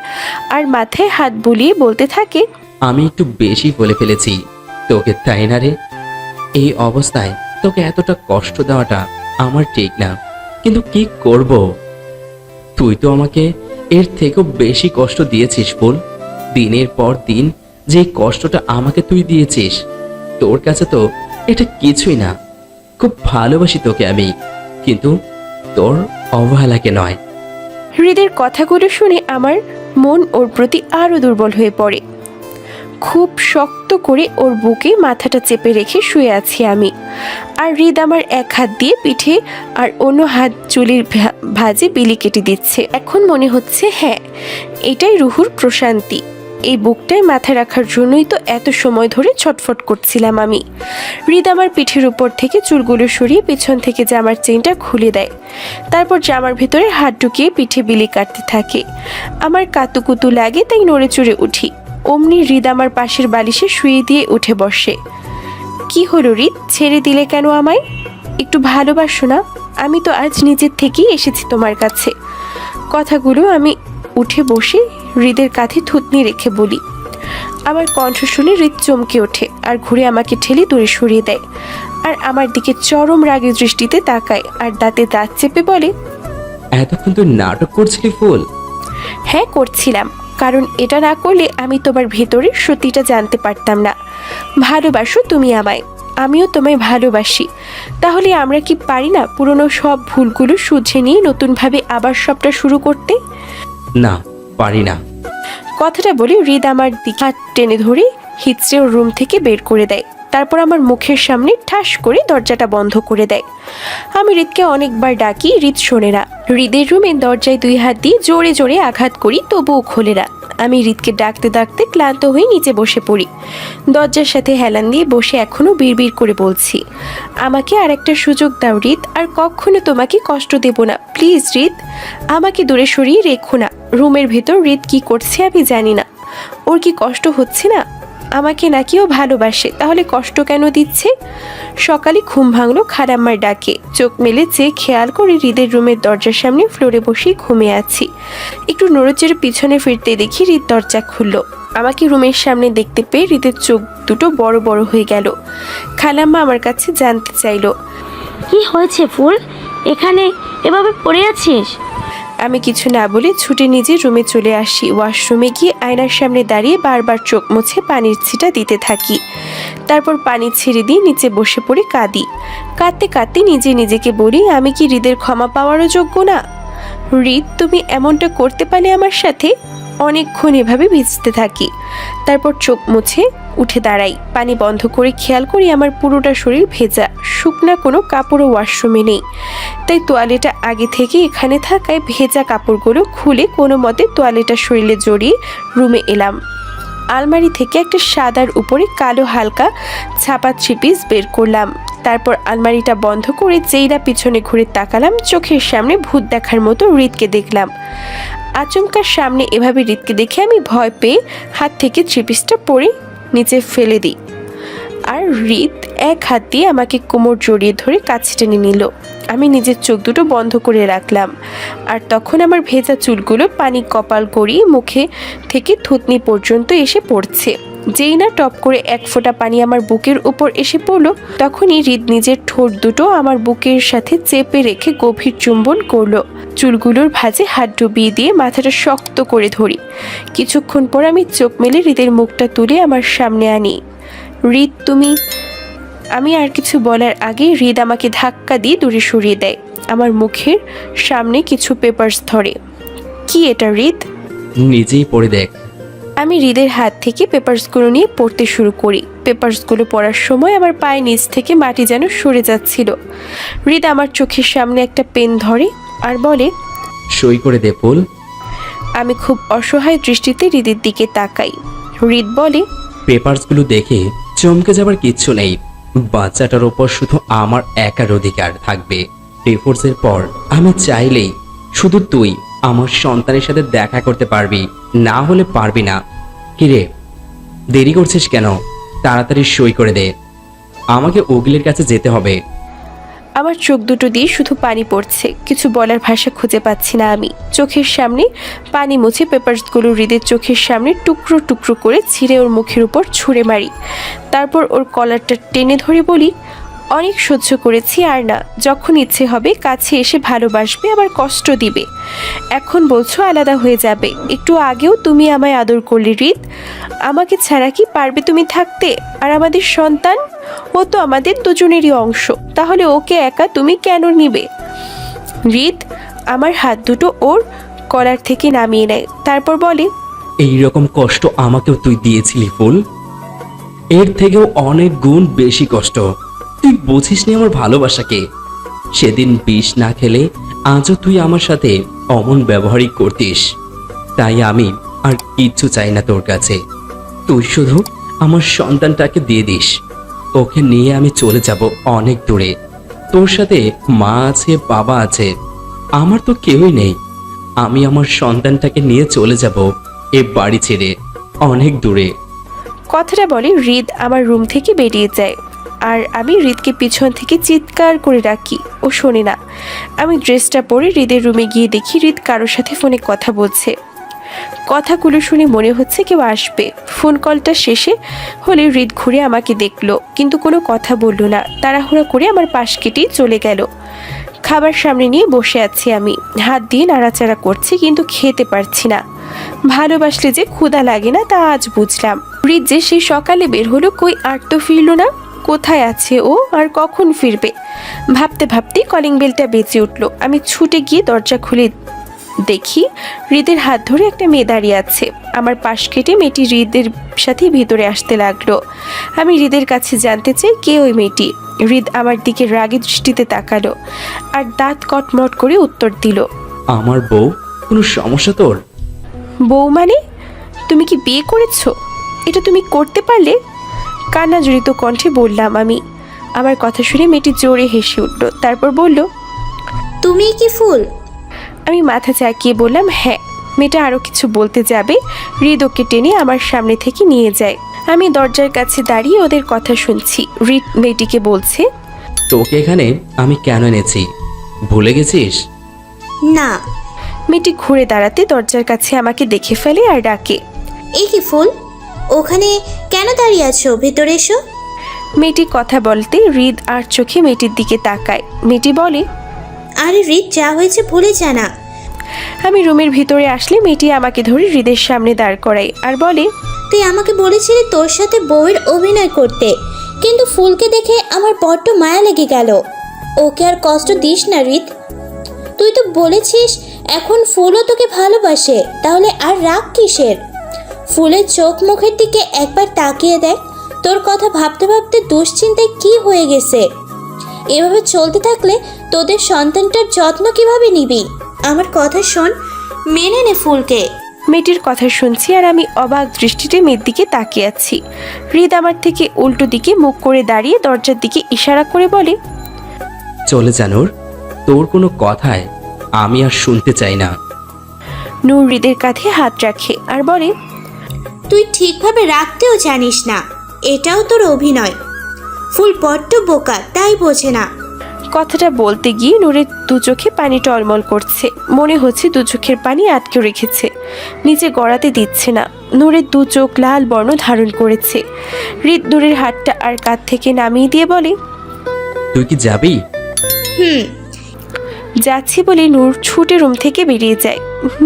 [SPEAKER 2] আর মাথায় হাত বুলিয়ে বলতে থাকে,
[SPEAKER 1] আমি একটু বেশি বলে ফেলেছি তোকে, তাই না রে? এই অবস্থায় তোকে এতটা কষ্ট দেওয়াটা আমার ঠিক না, কিন্তু কি করব? তুই তো আমাকে এর থেকেও বেশি কষ্ট দিয়েছিস ফুল। দিনের পর দিন যে কষ্টটা আমাকে তুই দিয়েছিস, তোর কাছে তো এটা কিছুই না। খুব ভালোবাসি তোকে আমি, কিন্তু তোর অবহেলাকে নয়।
[SPEAKER 2] হৃদের কথাগুলো শুনে আমার মন ওর প্রতি আরো দুর্বল হয়ে পড়ে। খুব শক্ত করে ওর বুকে মাথাটা চেপে রেখে শুয়ে আছি আমি, আর হৃদ আমার এক হাত দিয়ে পিঠে আর অন্য হাত চুলের ভাঁজে বিলি কেটে দিচ্ছে। এখন মনে হচ্ছে, হ্যাঁ, এটাই রুহুর প্রশান্তি। এই বুকটায় মাথা রাখার জন্যই তো এত সময় ধরে ছটফট করছিলাম আমি। হৃদ আমার পিঠের উপর থেকে চুলগুলো সরিয়ে পেছন থেকে জামার চেইনটা খুলে দেয়, তারপর জামার ভেতরে হাত ঢুকিয়ে পিঠে বিলি কাটতে থাকে। আমার কাতুকুতু লাগে, তাই নড়ে চড়ে উঠি। অমনি হৃদ আমার পাশের বালিশে শুয়ে দিয়ে উঠে বসে। কি হলো হৃদ, ছেড়ে দিলে কেন আমায়? একটু ভালোবাসো না? আমি তো আজ নিজের থেকেই এসেছি তোমার কাছে। কথাগুলো আমি উঠে বসে হৃদের কাঁধে থুতনি রেখে বলি। আমার কণ্ঠ শুনে হৃদ চমকে ওঠে আর ঘুরে আমাকে ঠেলে দূরে সরিয়ে দেয়, আর আমার দিকে চরম রাগের দৃষ্টিতে তাকায় আর দাঁতে দাঁত চেপে বলে,
[SPEAKER 1] এতক্ষণ তুই নাটক করছিলি ফুল?
[SPEAKER 2] হ্যাঁ করছিলাম, কারণ এটা না করলে আমি তোমার ভেতরের সত্যিটা জানতে পারতাম না। ভালোবাসো তুমি আমায়, আমিও তোমায় ভালোবাসি। তাহলে আমরা কি পারি না পুরনো সব ভুলগুলো শুধরে নিয়ে নতুনভাবে আবার সবটা শুরু করতে?
[SPEAKER 1] না, পারি না।
[SPEAKER 2] কথাটা বলে হৃদ আমার দিকে হাত টেনে ধরে হিচড়ে ওর রুম থেকে বের করে দেয়। তারপর আমার মুখের সামনে ঠাস করে দরজাটা বন্ধ করে দেয়। আমি হৃদকে অনেকবার ডাকি, হৃদ শোনে না। হৃদের রুমে দরজায় 2 হাত দিয়ে জোরে জোরে আঘাত করি, তবুও খোলে না। আমি হৃদকে ডাকতে ডাকতে ক্লান্ত হয়ে নিচে বসে পড়ি। দরজার সাথে হেলান দিয়ে বসে এখনো বিড়বিড় করে বলছি, আমাকে আর একটা সুযোগ দাও হৃদ, আর কখনো তোমাকে কষ্ট দেব না, প্লিজ হৃদ, আমাকে দূরে সরিয়ে রেখো না। রুমের ভেতর হৃদ কি করছে আমি জানি না। ওর কি কষ্ট হচ্ছে না? আমাকে নাকি ও ভালোবাসে, তাহলে কষ্ট কেন দিচ্ছে? সকালে ঘুম ভাঙলো খালাম্মার ডাকে। চোখ মেলে চেয়ে খেয়াল করে হৃদের রুমের দরজার সামনে ফ্লোরে বসে ঘুমিয়ে আছি। একটু নড়েচড়ে পিছনে ফিরতে দেখি হৃদ দরজা খুললো। আমাকে রুমের সামনে দেখতে পেয়ে হৃদের চোখ দুটো বড় বড় হয়ে গেল। খালাম্মা আমার কাছে জানতে চাইলো,
[SPEAKER 3] কি হয়েছে ফুল, এখানে এভাবে পড়ে আছিস?
[SPEAKER 2] আমি কিছু না বলে ছুটে নিজে রুমে চলে আসি। ওয়াশরুমে গিয়ে আয়নার সামনে দাঁড়িয়ে বারবার চোখ মুছে পানির ছিটা দিতে থাকি। তারপর পানি ছেড়ে দিয়ে নিচে বসে পড়ে কাঁদি। কাঁদতে কাঁদতে নিজে নিজেকে বলি, আমি কি হৃদের ক্ষমা পাওয়ারও যোগ্য না? হৃদ, তুমি এমনটা করতে পারলে আমার সাথে? অনেকক্ষণ এভাবে ভিজতে থাকি। তারপর চোখ মুছে উঠে দাঁড়াই। পানি বন্ধ করে খেয়াল করি আমার পুরোটা শরীর ভেজা, শুকনা কোনো কাপড়ও ওয়াশরুমে নেই। তাই তোয়ালেটা আগে থেকে এখানে থাকায় ভেজা কাপড়গুলো খুলে কোনো মতে তোয়ালেটা শরীরে জড়িয়ে রুমে এলাম। আলমারি থেকে একটা সাদার উপরে কালো হালকা ছাপা 3 পিস বের করলাম। তারপর আলমারিটা বন্ধ করে যেইরা পিছনে ঘুরে তাকালাম, চোখের সামনে ভূত দেখার মতো হৃদকে দেখলাম। আচমকার সামনে এভাবে হৃদকে দেখে আমি ভয় পেয়ে হাত থেকে 3 পিসটা পরে নিচে ফেলে দিই, আর হৃদ এক হাত দিয়ে আমাকে কোমর জড়িয়ে ধরে কাছে টেনে নিল। আমি নিজের চোখ দুটো বন্ধ করে রাখলাম, আর তখন আমার ভেজা চুলগুলো পানি কপাল গড়িয়ে মুখে থেকে থুতনি পর্যন্ত এসে পড়ছে। যেই না টপ করে 1 ফোঁটা পানি আমার বুকের উপর এসে পড়লো, তখনই হৃদ নিজের ঠোঁট দুটো আমার বুকের সাথে চেপে রেখে গভীর চুম্বন করলো। চুলগুলোর ভাঁজে হাত ডুবিয়ে দিয়ে মাথাটা শক্ত করে ধরি। কিছুক্ষণ পর আমি চোখ মেলে হৃদের মুখটা তুলে আমার সামনে আনি। হৃদ, তুমি... আমি আর কিছু বলার আগে হৃদ আমাকে ধাক্কা দিয়ে দূরে সরিয়ে দেয়। আমার মুখের সামনে কিছু পেপারস ধরে। কি এটা হৃদ?
[SPEAKER 1] নিজেই পড়ে দেখ।
[SPEAKER 2] আমি হৃদের হাত থেকে পেপারসগুলো নিয়ে পড়তে শুরু করি। পেপারসগুলো পড়ার সময় আমার পায়ের নিচ থেকে মাটি যেন সরে যাচ্ছিল। হৃদ আমার চোখের সামনে একটা পেন ধরে আর বলে,
[SPEAKER 1] সই করে দে ফুল।
[SPEAKER 2] আমি খুব অসহায় দৃষ্টিতে হৃদের দিকে তাকাই। হৃদ বলে,
[SPEAKER 1] পেপারসগুলো দেখে চমকে যাবার কিচ্ছু নেই। বাচ্চাটার ওপর শুধু আমার একার অধিকার থাকবে। ডিভোর্সের পর আমি চাইলেই শুধু তুই আমার সন্তানের সাথে দেখা করতে পারবি, না হলে পারবি না। কিরে, দেরি করছিস কেন? তাড়াতাড়ি সই করে দে, আমাকে উকিলের কাছে যেতে হবে।
[SPEAKER 2] আমার চোখ দুটো দিয়ে শুধু পানি পড়ছে, কিছু বলার ভাষা খুঁজে পাচ্ছি না আমি। চোখের সামনে পানি মুছে পেপারসগুলো হৃদের চোখের সামনে টুকরো টুকরো করে ছিঁড়ে ওর মুখের উপর ছুঁড়ে মারি। তারপর ওর কলারটা টেনে ধরে বলি, অনেক সহ্য করেছি, আর না। যখন ইচ্ছে হবে কাছে এসে ভালোবাসবে, আবার কষ্ট দিবে। এখন বলছো আলাদা হয়ে যাবে। একটু আগেও তুমি আমায় আদর করলে হৃদ। আমাকে ছাড়া কি পারবে তুমি থাকতে? আর আমাদের সন্তান, ও তো আমাদের দুজনেরই অংশ। তাহলে ওকে একা তুমি কেন নিবে? হৃদ আমার হাত দুটো ওর কলার থেকে নামিয়ে নেয়, তারপর বলে,
[SPEAKER 1] এই রকম কষ্ট আমাকেও তুই দিয়েছিলি ফুল, এর থেকেও অনেক গুণ বেশি কষ্ট। তুই বুঝিসনি আমার ভালোবাসাকে। সেদিন বিষ না খেলে আজও তুই আমার সাথে অমন ব্যবহারই করতিস। তাই আমি আর কিচ্ছু চাই না তোর কাছে। তুই শুধু আমার সন্তানটাকে দিয়ে দিস, ওকে নিয়ে আমি চলে যাব অনেক দূরে। তোর সাথে মা আছে, বাবা আছে, আমার তো কেউই নেই। আমি আমার সন্তানটাকে নিয়ে চলে যাব এ বাড়ি ছেড়ে অনেক দূরে।
[SPEAKER 2] কথাটা বলে হৃদ আমার রুম থেকে বেরিয়ে যায়। আর আমি হৃদকে পিছন থেকে চিৎকার করে ডাকি, ও শোনে না। আমি ড্রেসটা পরে হৃদের রুমে গিয়ে দেখি হৃদ কারোর সাথে ফোনে কথা বলছে। কথাগুলো শুনে মনে হচ্ছে কেউ আসবে। ফোন কলটা শেষে হলে হৃদ ঘুরে আমাকে দেখলো, কিন্তু কোনো কথা বললো না। তাড়াহুড়া করে আমার পাশ কেটেই চলে গেল। খাবার সামনে নিয়ে বসে আছি আমি, হাত দিয়ে নাড়াচাড়া করছি, কিন্তু খেতে পারছি না। ভালোবাসলে যে ক্ষুধা লাগে না তা আজ বুঝলাম। হৃদ যে সেই সকালে বের হলো, কই আর তো ফিরলো না। কোথায় আছে ও, আর কখন ফিরবে? ভাবতে ভাবতেই কলিং বেলটা বেজে উঠলো। আমি ছুটে গিয়ে দরজা খুলে দেখি হৃদের হাত ধরে একটা মেয়ে দাঁড়িয়ে আছে। আমার পাশ কেটে মেয়েটি হৃদের সাথে ভিতরে আসতে লাগলো। আমি হৃদের কাছে জানতে চাই কে ওই মেয়েটি। হৃদ আমার দিকে রাগী দৃষ্টিতে তাকালো আর দাঁত কটমট করে উত্তর দিল,
[SPEAKER 1] আমার বউ? কোনো সমস্যা তোর?
[SPEAKER 2] বউ মানে? তুমি কি বিয়ে করেছো? এটা তুমি করতে পারলে? কান্না জড়িত কণ্ঠে বললাম আমি। আমার কথা শুনে মেয়েটি জোরে হেসে উঠল, তারপর বলল,
[SPEAKER 5] তুমি কি ফুল?
[SPEAKER 2] আমি মাথা চাকিয়ে বললাম হ্যাঁ। মেয়েটা আরও কিছু বলতে যাবে, হৃদ ওকে টেনে আমার সামনে থেকে নিয়ে যায়। আমি দরজার কাছে দাঁড়িয়ে ওদের কথা শুনছি। হৃদ মেয়েটিকে বলছে,
[SPEAKER 1] তোকে এখানে আমি কেন এনেছি ভুলে গেছিস?
[SPEAKER 5] না।
[SPEAKER 2] মেয়েটি ঘুরে দাঁড়াতে দরজার কাছে আমাকে দেখে ফেলে আর ডাকে,
[SPEAKER 5] এ কি ফুল? ওখানে কেন দাঁড়িয়ে আছো? ভেতরে এসো।
[SPEAKER 2] মেয়েটি কথা বলতে হৃদ আর চোখে মেয়েটির দিকে তাকায়। মেয়েটি বলে,
[SPEAKER 5] আরে হৃদ, যা হয়েছে ভুলে যা না।
[SPEAKER 2] আমি রুমের ভিতরে আসলে মেয়েটি আমাকে ধরে হৃদের সামনে দাঁড় করায় আর বলে,
[SPEAKER 5] তুই আমাকে বলেছিলি তোর সাথে বউয়ের অভিনয় করতে, কিন্তু ফুলকে দেখে আমার বড্ড মায়া লেগে গেল। ওকে আর কষ্ট দিস না হৃদ। তুই তো বলেছিস এখন ফুলও তোকে ভালোবাসে, তাহলে আর রাগ কিসের? ফুলের চোখ মুখের দিকে একবার তাকিয়ে দেখ। তোর কথা ভাবতে ভাবতে দুশ্চিন্তায় কি হয়ে গেছে। এভাবে চলতে থাকলে তোদের সন্তানটার যত্ন কিভাবে নিবি? আমার কথা শোন, মেনে নে ফুলকে।
[SPEAKER 2] মেয়েটির কথা শুনছি আর আমি অবাক দৃষ্টিতে মেয়ের দিকে তাকিয়ে আছি। হৃদ আমার থেকে উল্টো দিকে মুখ করে দাঁড়িয়ে দরজার দিকে ইশারা করে বলে,
[SPEAKER 1] চলে জানুর, তোর কোনো কথায় আমি আর শুনতে চাই না।
[SPEAKER 2] নূর হৃদের কাঁধে হাত রাখে আর বলে,
[SPEAKER 5] তুই ঠিকভাবে রাখতেও জানিস না, এটাও তোর অভিনয়। ফুল বড্ড বোকা, তাই বোঝে না।
[SPEAKER 2] কথাটা বলতে গিয়ে নূরের দু চোখে পানি টলমল করছে। মনে হচ্ছে দু চোখের পানি আটকে রেখেছে, নিচে গড়াতে দিচ্ছে না। নূরের দু চোখ লাল বর্ণ ধারণ করেছে। হৃদ নূরের হাতটা আর কাঁধ থেকে নামিয়ে দিয়ে বলে,
[SPEAKER 1] তুই কি যাবি?
[SPEAKER 2] যাচ্ছি বলে নূর ছুটে রুম থেকে বেরিয়ে যায়।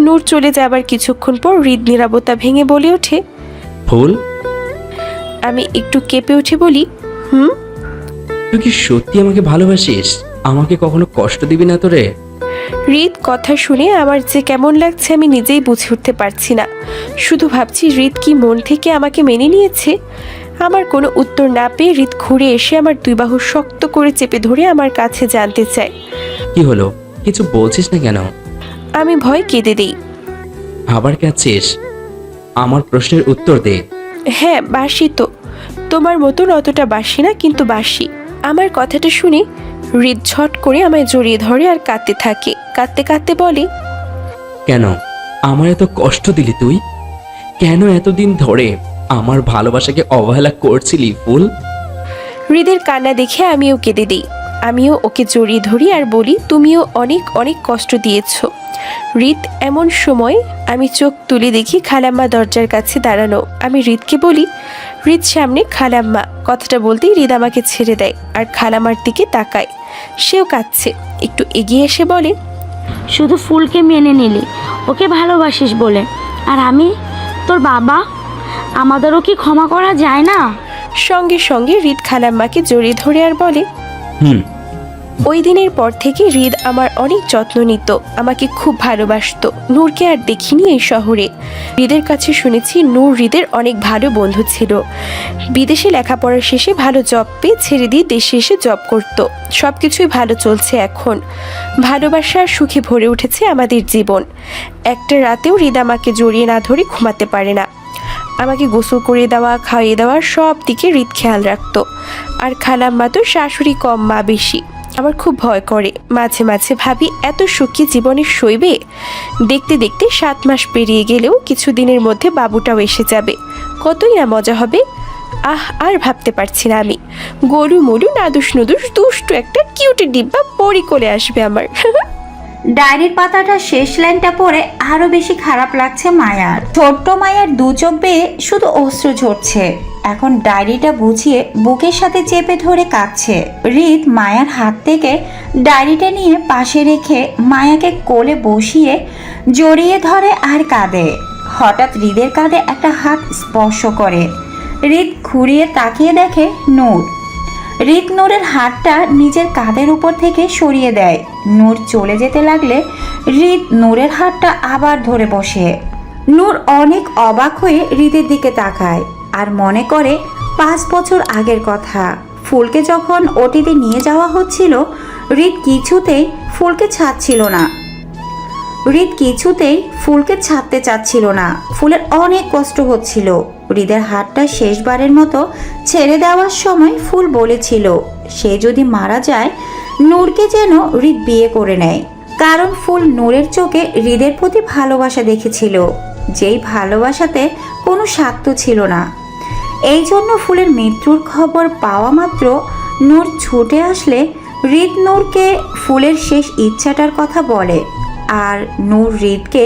[SPEAKER 2] নূর চলে যাবার কিছুক্ষণ পর হৃদ নীরবতা ভেঙে বলে ওঠে,
[SPEAKER 1] ফুল,
[SPEAKER 2] আমি একটু কেঁপে উঠে বলি,
[SPEAKER 1] তুই কি সত্যি আমাকে ভালোবাসিস? আমাকে কখনো কষ্ট দিবি না তোরে?
[SPEAKER 2] হৃদ কথা শুনে আমার যে কেমন লাগছে আমি নিজেই বুঝে উঠতে পারছি না। শুধু ভাবছি হৃদ কি মন থেকে আমাকে মেনে নিয়েছে। আমার কোনো উত্তর না পেয়ে হৃদ ঘুরে এসে আমার দুই বাহু শক্ত করে চেপে ধরে আমার কাছে জানতে চায়,
[SPEAKER 1] কি হলো? কিছু বলছিস না কেন?
[SPEAKER 2] আমি ভয় কেঁদে দেই।
[SPEAKER 1] আবার কাঁদছিস? আমার প্রশ্নের উত্তর দে।
[SPEAKER 2] হ্যাঁ বাসি তো, তোমার মতন অতটা বাসি না, কিন্তু বাসি। আমার কথাটা শুনে হৃদ ঝট করে আমায় জড়িয়ে ধরে আর কাঁদতে থাকে। কাঁদতে কাঁদতে বলে,
[SPEAKER 1] কেন আমার এত কষ্ট দিলি তুই? কেন এতদিন ধরে আমার ভালোবাসাকে অবহেলা করছিলি ফুল?
[SPEAKER 2] হৃদের কান্না দেখে আমিও কেঁদে দিই। আমিও ওকে জড়িয়ে ধরি আর বলি, তুমিও অনেক অনেক কষ্ট দিয়েছো হৃদ। এমন সময় আমি চোখ তুলে দেখি খালাম্মা দরজার কাছে দাঁড়ানো। আমি হৃদকে বলি, হৃদ সামনে খালাম্মা। কথাটা বলতেই হৃদ আমাকে ছেড়ে দেয় আর খালাম্মার দিকে তাকায়। সেও কাঁদছে। একটু এগিয়ে এসে বলে,
[SPEAKER 3] শুধু ফুলকে মেনে নিলি, ওকে ভালোবাসিস বলে। আর আমি, তোর বাবা, আমাদেরও কি ক্ষমা করা যায় না?
[SPEAKER 2] সঙ্গে সঙ্গে হৃদ খালাম্মাকে জড়িয়ে ধরে আর বলে,
[SPEAKER 1] হুম।
[SPEAKER 2] ওই দিনের পর থেকে হৃদ আমার অনেক যত্ন নিত, আমাকে খুব ভালোবাসতো। নূরকে আর দেখিনি এই শহরে। হৃদের কাছে শুনেছি নূর হৃদের অনেক ভালো বন্ধু ছিল। বিদেশে লেখাপড়া শেষে ভালো জব পেয়ে ছেড়ে দিয়ে দেশে এসে জব করত। সব কিছুই ভালো চলছে এখন। ভালোবাসার সুখে ভরে উঠেছে আমাদের জীবন। একটা রাতেও হৃদ আমাকে জড়িয়ে না ধরে ঘুমাতে পারে না। আমাকে গোসল করে দেওয়া, খাইয়ে দেওয়া সব দিকে হৃদ খেয়াল রাখতো। আর খালাম্মা তো শাশুড়ি কম, মা বেশি। আমার খুব ভয় করে। মাঝে মাঝে ভাবি, এত সুখী জীবনে সইবে? দেখতে দেখতে 7 মাস পেরিয়ে গেলেও কিছুদিনের মধ্যে বাবুটাও এসে যাবে। কতই না মজা হবে। আর ভাবতে পারছি না আমি। গরু মরু নাদুস নুদুস দুষ্টু একটা কিউটে ডিব্বা পরি কোলে আসবে আমার।
[SPEAKER 6] ডায়েরির পাতাটা শেষ লাইনটা পড়ে আরো বেশি খারাপ লাগছে মায়ার। ছোট্ট মায়ার দু চোখ বেয়ে শুধু অশ্রু ঝরছে। এখন ডায়েরিটা বুঝিয়ে বুকের সাথে চেপে ধরে কাঁদছে। হৃদ মায়ার হাত থেকে ডায়েরিটা নিয়ে পাশে রেখে মায়াকে কোলে বসিয়ে জড়িয়ে ধরে আর কাঁদে। হঠাৎ হৃদের কাঁধে একটা হাত স্পর্শ করে। হৃদ ঘুরিয়ে তাকিয়ে দেখে নূর। হৃদ নূরের হাতটা নিজের কাঁধের উপর থেকে সরিয়ে দেয়। নূর চলে যেতে লাগলে হৃদ নূরের হাতটা আবার ধরে বসে। নূর অনেক অবাক হয়ে হৃদের দিকে তাকায় আর মনে করে 5 বছর আগের কথা। ফুলকে যখন ওটিতে নিয়ে যাওয়া হচ্ছিল, হৃদ কিছুতেই ফুলকে ছাড়তে চাচ্ছিল না। ফুলের অনেক কষ্ট হচ্ছিল। হৃদের হাতটা শেষবারের মতো ছেড়ে দেওয়ার সময় ফুল বলেছিল, সে যদি মারা যায় নূরকে যেন হৃদ বিয়ে করে নেয়। কারণ ফুল নূরের চোখে হৃদের প্রতি ভালোবাসা দেখেছিল, যেই ভালোবাসাতে কোনো স্বার্থ ছিল না। এই জন্য ফুলের মৃত্যুর খবর পাওয়া মাত্র নূর ছুটে আসলে হৃদ নূরকে ফুলের শেষ ইচ্ছাটার কথা বলে। আর নূর হৃদকে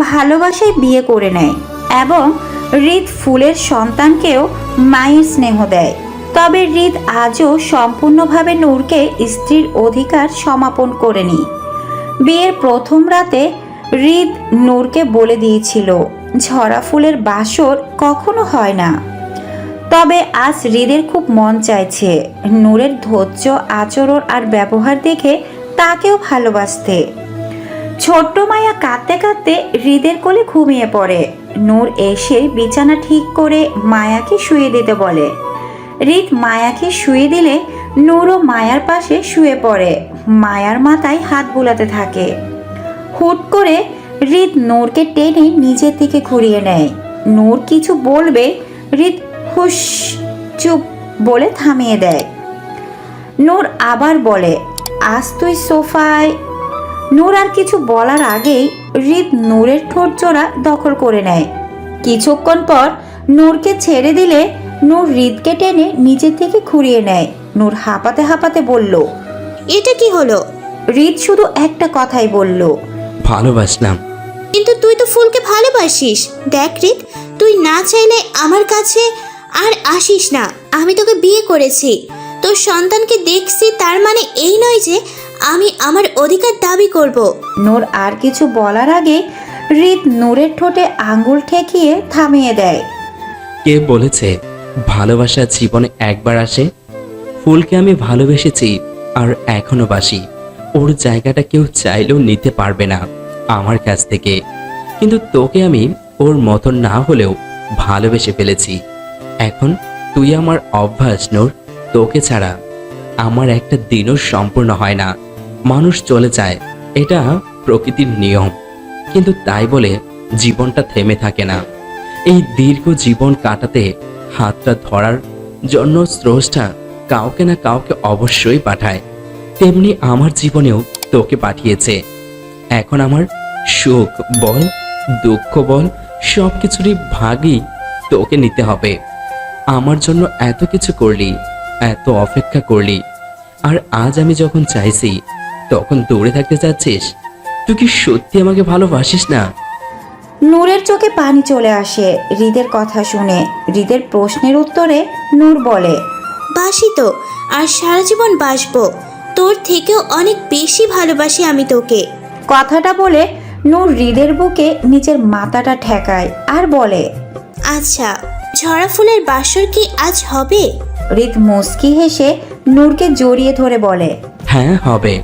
[SPEAKER 6] ভালোবাসায় বিয়ে করে নেয় এবং হৃদ ফুলের সন্তানকেও মায়ের স্নেহ দেয়। তবে হৃদ আজও সম্পূর্ণভাবে নূরকে স্ত্রীর অধিকার সমাপন করেনি। বিয়ের প্রথম রাতে হৃদ নূরকে বলে দিয়েছিল, ঝরা ফুলের বাসর কখনো হয় না। তবে আজ হৃদের খুব মন চাইছে নূরের ধৈর্য, আচরণ আর ব্যবহার দেখে তাকেও ভালোবাসতে। ছোট্ট মায়া কাঁদতে কাঁদতে হৃদের কোলে ঘুমিয়ে পড়ে। নূর এসে বিছানা ঠিক করে মায়াকে শুয়ে দিতে বলে। হৃদ মায়াকে শুয়ে দিলে নূরও মায়ার পাশে শুয়ে পড়ে। মায়ার মাথায় হাত বুলাতে থাকে। হুট করে হৃদ নূরকে টেনে নিজের দিকে ঘুরিয়ে নেয়। নূর কিছু বলবে, হৃদ হুশ চুপ বলে থামিয়ে দেয়। নূর আবার বলে, আজ তুই সোফায়। নূর আর কিছু বলার আগেই হৃদ নূরের ঠোঁট জোড়া দখল করে নেয়। কিছুক্ষণ পর নূরকে ছেড়ে দিলে নূর হৃদকে টেনে নিজের থেকে ঘুরিয়ে নেয়। নূর হাঁপাতে হাঁপাতে বলল,
[SPEAKER 5] এটা কি হলো?
[SPEAKER 6] হৃদ শুধু একটা কথাই বলল,
[SPEAKER 1] ভালোবাসলাম।
[SPEAKER 5] কিন্তু তুই তো ফুলকে ভালোবাসিস। দেখ হৃদ, তুই না চাইলে আমার কাছে আর আসিস না। আমি তোকে বিয়ে করেছি, তোর সন্তানকে দেখছি, তার মানে এই নয় যে আমি আমার অধিকার দাবি করব।
[SPEAKER 6] নূর আর কিছু বলার আগে হৃদ নূরের ঠোঁটে আঙ্গুল ঠেকিয়ে থামিয়ে দেয়।
[SPEAKER 1] কে বলেছে ভালোবাসা জীবনে একবার আসে? ফুলকে আমি ভালোবেসেছি আর এখনো বাসি। ওর জায়গাটা কেউ চাইলেও নিতে পারবে না আমার কাছ থেকে। কিন্তু তোকে আমি ওর মতন না হলেও ভালোবেসে ফেলেছি। এখন তুই আমার অভ্যাস নূর। তোকে ছাড়া আমার একটা দিনও সম্পূর্ণ হয় না। মানুষ চলে যায়, এটা প্রকৃতির নিয়ম, কিন্তু তাই বলে জীবনটা থেমে থাকে না। এই দীর্ঘ জীবন কাটাতে হাতটা ধরার জন্য স্রষ্টা কাউকে না কাউকে অবশ্যই পাঠায়। তেমনি আমার জীবনেও তোকে পাঠিয়েছে। এখন আমার সুখ বল, দুঃখ বল, সব কিছুরই ভাগই তোকে নিতে হবে। আমার জন্য এত কিছু করলি, এত অপেক্ষা করলি, আর আজ আমি যখন চাইছি তখন দৌড়ে থাকতে চাচ্ছিস? তুই কি সত্যি আমাকে ভালোবাসিস না?
[SPEAKER 6] নূরের চোখে পানি চলে আসে হৃদের কথা শুনে। হৃদের প্রশ্নের উত্তরে নূর বলে,
[SPEAKER 5] বাসি তো, আর সারা জীবন বাসবো। তোর থেকেও অনেক বেশি ভালোবাসি আমি তোকে।
[SPEAKER 6] কথাটা বলে নূর হৃদের বুকে নিজের মাথাটা ঠেকায় আর বলে,
[SPEAKER 5] আচ্ছা, ঝরা ফুলের বাসর কি আজ হবে?
[SPEAKER 6] হৃদ মুচকি হেসে নূরকে জড়িয়ে ধরে বলে,
[SPEAKER 1] হ্যাঁ হবে।